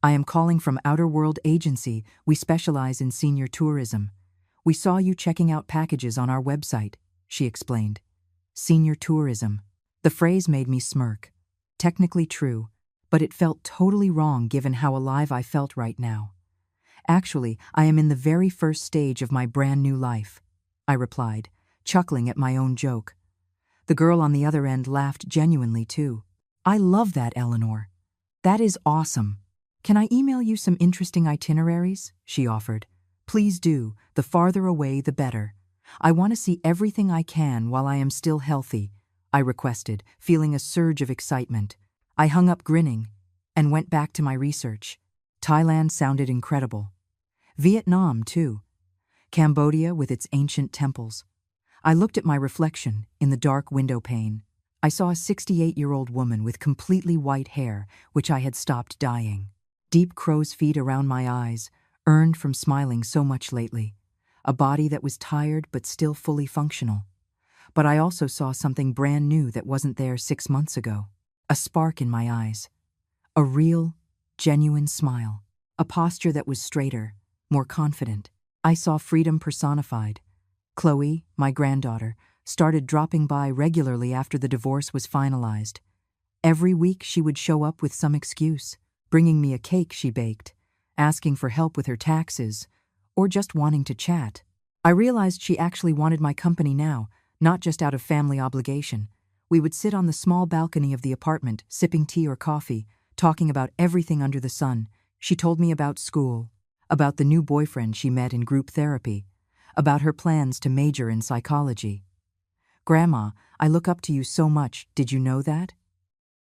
"I am calling from Outer World Agency. We specialize in senior tourism. We saw you checking out packages on our website," she explained. Senior tourism. The phrase made me smirk. Technically true, but it felt totally wrong given how alive I felt right now. "Actually, I am in the very first stage of my brand new life," I replied, chuckling at my own joke. The girl on the other end laughed genuinely too. "I love that, Eleanor. That is awesome. Can I email you some interesting itineraries?" she offered. "Please do. The farther away, the better. I want to see everything I can while I am still healthy," I requested, feeling a surge of excitement. I hung up grinning and went back to my research. Thailand sounded incredible. Vietnam, too. Cambodia with its ancient temples. I looked at my reflection in the dark window pane. I saw a 68-year-old woman with completely white hair, which I had stopped dyeing. Deep crow's feet around my eyes, earned from smiling so much lately, a body that was tired but still fully functional. But I also saw something brand new that wasn't there 6 months ago. A spark in my eyes. A real, genuine smile. A posture that was straighter, more confident. I saw freedom personified. Chloe, my granddaughter, started dropping by regularly after the divorce was finalized. Every week she would show up with some excuse, bringing me a cake she baked, asking for help with her taxes, or just wanting to chat. I realized she actually wanted my company now, not just out of family obligation. We would sit on the small balcony of the apartment, sipping tea or coffee, talking about everything under the sun. She told me about school, about the new boyfriend she met in group therapy, about her plans to major in psychology. "Grandma, I look up to you so much, did you know that?"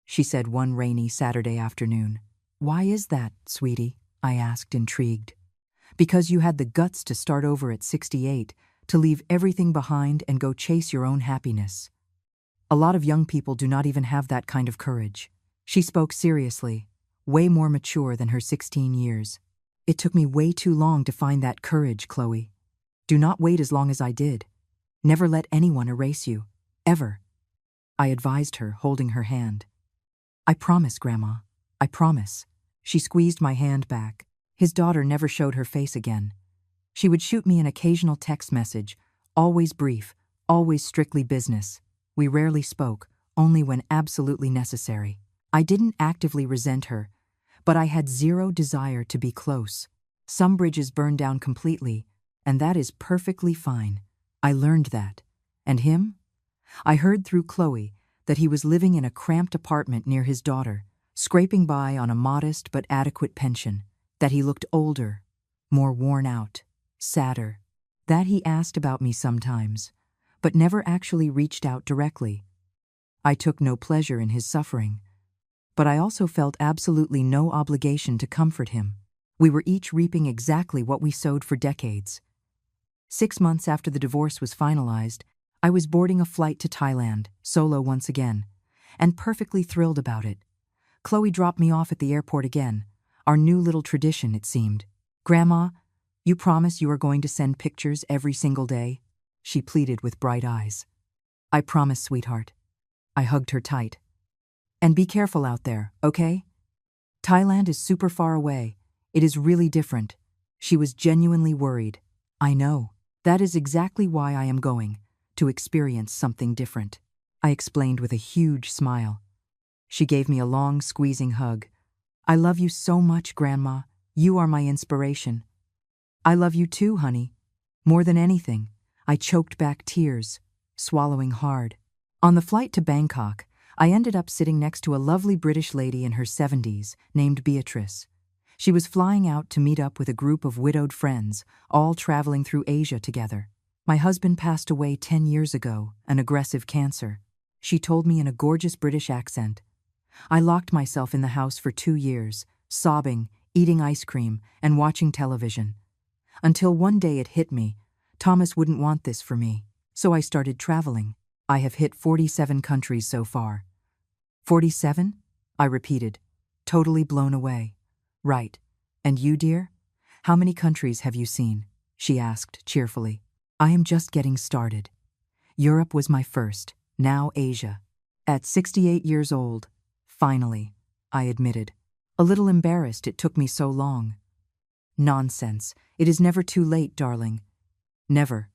she said one rainy Saturday afternoon. "Why is that, sweetie?" I asked, intrigued. "Because you had the guts to start over at 68, to leave everything behind and go chase your own happiness. A lot of young people do not even have that kind of courage." She spoke seriously, way more mature than her 16 years. "It took me way too long to find that courage, Chloe. Do not wait as long as I did. Never let anyone erase you, ever," I advised her, holding her hand. "I promise, Grandma. I promise." She squeezed my hand back. His daughter never showed her face again. She would shoot me an occasional text message, always brief, always strictly business. We rarely spoke, only when absolutely necessary. I didn't actively resent her, but I had zero desire to be close. Some bridges burn down completely, and that is perfectly fine. I learned that. And him? I heard through Chloe that he was living in a cramped apartment near his daughter, scraping by on a modest but adequate pension, that he looked older, more worn out, sadder, that he asked about me sometimes, but never actually reached out directly. I took no pleasure in his suffering, but I also felt absolutely no obligation to comfort him. We were each reaping exactly what we sowed for decades. 6 months after the divorce was finalized, I was boarding a flight to Thailand, solo once again, and perfectly thrilled about it. Chloe dropped me off at the airport again, our new little tradition, it seemed. "Grandma, you promise you are going to send pictures every single day?" she pleaded with bright eyes. "I promise, sweetheart." I hugged her tight. "And be careful out there, okay? Thailand is super far away. It is really different." She was genuinely worried. "I know. That is exactly why I am going, to experience something different," I explained with a huge smile. She gave me a long, squeezing hug. "I love you so much, Grandma. You are my inspiration." "I love you too, honey. More than anything." I choked back tears, swallowing hard. On the flight to Bangkok, I ended up sitting next to a lovely British lady in her 70s named Beatrice. She was flying out to meet up with a group of widowed friends, all traveling through Asia together. "My husband passed away 10 years ago, an aggressive cancer," she told me in a gorgeous British accent. "I locked myself in the house for 2 years, sobbing, eating ice cream, and watching television. Until one day it hit me. Thomas wouldn't want this for me. So I started traveling. I have hit 47 countries so far." 47? I repeated, totally blown away. "Right. And you, dear? How many countries have you seen?" she asked cheerfully. "I am just getting started. Europe was my first, now Asia. At 68 years old, finally," I admitted, a little embarrassed it took me so long. "Nonsense. It is never too late, darling." "Never."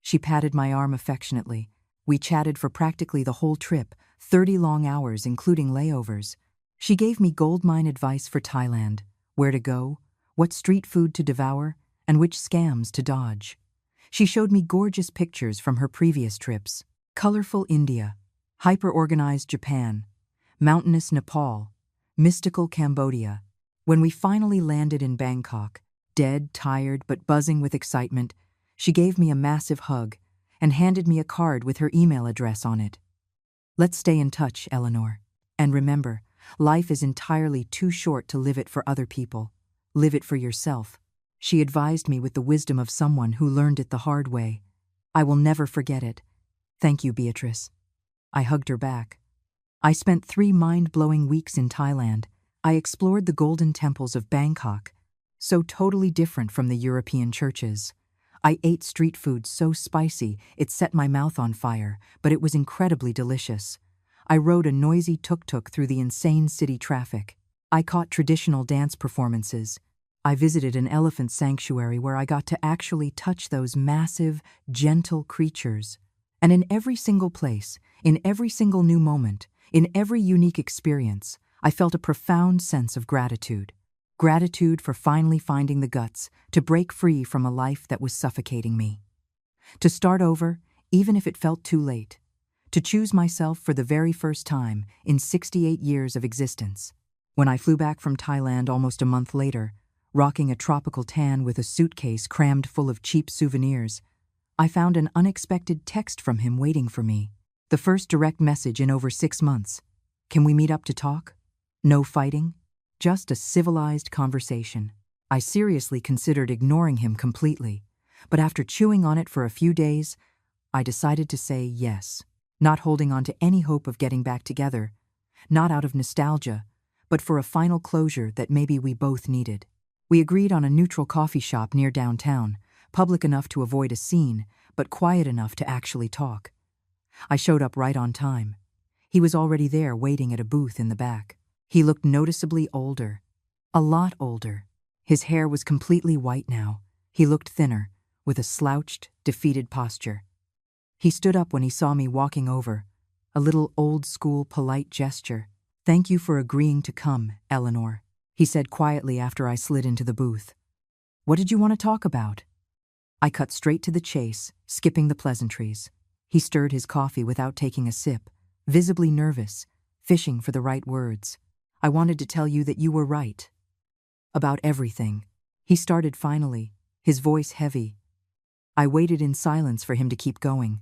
She patted my arm affectionately. We chatted for practically the whole trip, 30 long hours including layovers. She gave me goldmine advice for Thailand, where to go, what street food to devour, and which scams to dodge. She showed me gorgeous pictures from her previous trips. Colorful India, hyper-organized Japan, mountainous Nepal, mystical Cambodia. When we finally landed in Bangkok, dead, tired, but buzzing with excitement, she gave me a massive hug and handed me a card with her email address on it. "Let's stay in touch, Eleanor. And remember, life is entirely too short to live it for other people. Live it for yourself." She advised me with the wisdom of someone who learned it the hard way. I will never forget it. "Thank you, Beatrice." I hugged her back. I spent 3 mind-blowing weeks in Thailand. I explored the golden temples of Bangkok, so totally different from the European churches. I ate street food so spicy it set my mouth on fire, but it was incredibly delicious. I rode a noisy tuk-tuk through the insane city traffic. I caught traditional dance performances. I visited an elephant sanctuary where I got to actually touch those massive, gentle creatures. And in every single place, in every single new moment, in every unique experience, I felt a profound sense of gratitude. Gratitude for finally finding the guts to break free from a life that was suffocating me. To start over, even if it felt too late. To choose myself for the very first time in 68 years of existence. When I flew back from Thailand almost a month later, rocking a tropical tan with a suitcase crammed full of cheap souvenirs, I found an unexpected text from him waiting for me. The first direct message in over 6 months. Can we meet up to talk? No fighting? Just a civilized conversation. I seriously considered ignoring him completely, but after chewing on it for a few days, I decided to say yes, not holding on to any hope of getting back together, not out of nostalgia, but for a final closure that maybe we both needed. We agreed on a neutral coffee shop near downtown, public enough to avoid a scene, but quiet enough to actually talk. I showed up right on time. He was already there waiting at a booth in the back. He looked noticeably older. A lot older. His hair was completely white now. He looked thinner, with a slouched, defeated posture. He stood up when he saw me walking over, a little old-school polite gesture. "Thank you for agreeing to come, Eleanor," he said quietly after I slid into the booth. "What did you want to talk about?" I cut straight to the chase, skipping the pleasantries. He stirred his coffee without taking a sip, visibly nervous, fishing for the right words. "I wanted to tell you that you were right. About everything." He started finally, his voice heavy. I waited in silence for him to keep going.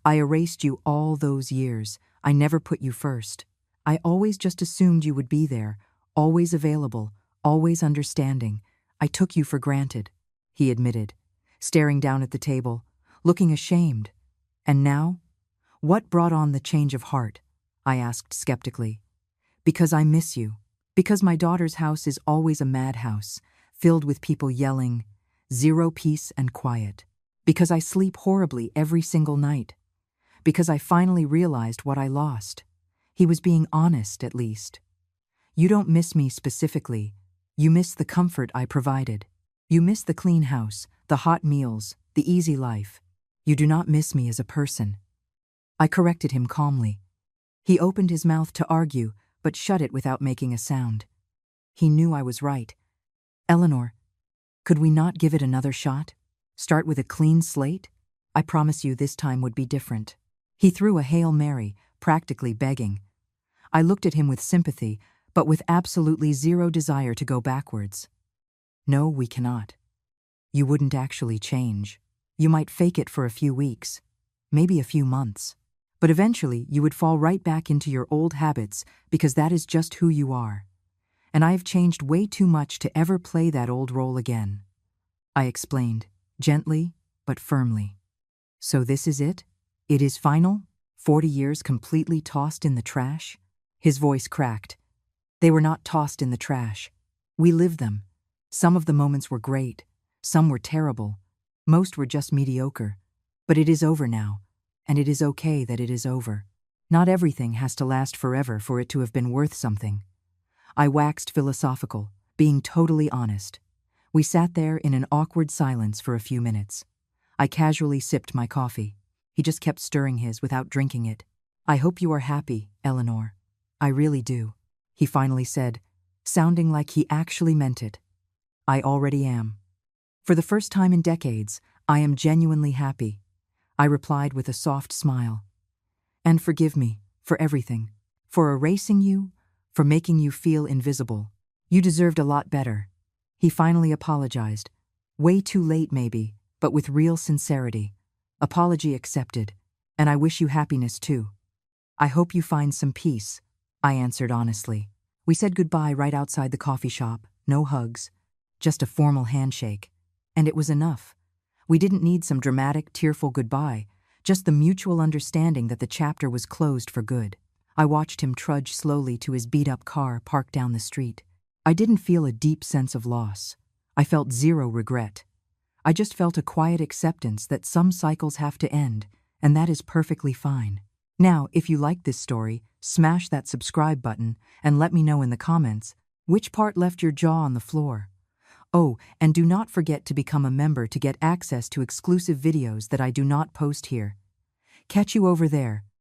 "I erased you all those years. I never put you first. I always just assumed you would be there, always available, always understanding. I took you for granted," he admitted, staring down at the table, looking ashamed. "And now? What brought on the change of heart?" I asked skeptically. "Because I miss you. Because my daughter's house is always a madhouse, filled with people yelling, zero peace and quiet. Because I sleep horribly every single night. Because I finally realized what I lost." He was being honest, at least. "You don't miss me specifically. You miss the comfort I provided. You miss the clean house, the hot meals, the easy life. You do not miss me as a person." I corrected him calmly. He opened his mouth to argue, but shut it without making a sound. He knew I was right. "Eleanor, could we not give it another shot? Start with a clean slate? I promise you this time would be different." He threw a Hail Mary, practically begging. I looked at him with sympathy, but with absolutely zero desire to go backwards. "No, we cannot. You wouldn't actually change. You might fake it for a few weeks, maybe a few months. But eventually you would fall right back into your old habits because that is just who you are. And I have changed way too much to ever play that old role again," I explained, gently but firmly. "So this is it? It is final? 40 years completely tossed in the trash?" His voice cracked. "They were not tossed in the trash. We lived them. Some of the moments were great. Some were terrible. Most were just mediocre. But it is over now. And it is okay that it is over. Not everything has to last forever for it to have been worth something." I waxed philosophical, being totally honest. We sat there in an awkward silence for a few minutes. I casually sipped my coffee. He just kept stirring his without drinking it. "I hope you are happy, Eleanor. I really do," he finally said, sounding like he actually meant it. "I already am. For the first time in decades, I am genuinely happy," I replied with a soft smile. "And forgive me for everything, for erasing you, for making you feel invisible. You deserved a lot better." He finally apologized. Way too late maybe, but with real sincerity. Apology accepted, and I wish you happiness too. "I hope you find some peace," I answered honestly. We said goodbye right outside the coffee shop, no hugs, just a formal handshake. And it was enough. We didn't need some dramatic, tearful goodbye, just the mutual understanding that the chapter was closed for good. I watched him trudge slowly to his beat-up car parked down the street. I didn't feel a deep sense of loss. I felt zero regret. I just felt a quiet acceptance that some cycles have to end, and that is perfectly fine. Now, if you liked this story, smash that subscribe button and let me know in the comments which part left your jaw on the floor. Oh, and do not forget to become a member to get access to exclusive videos that I do not post here. Catch you over there.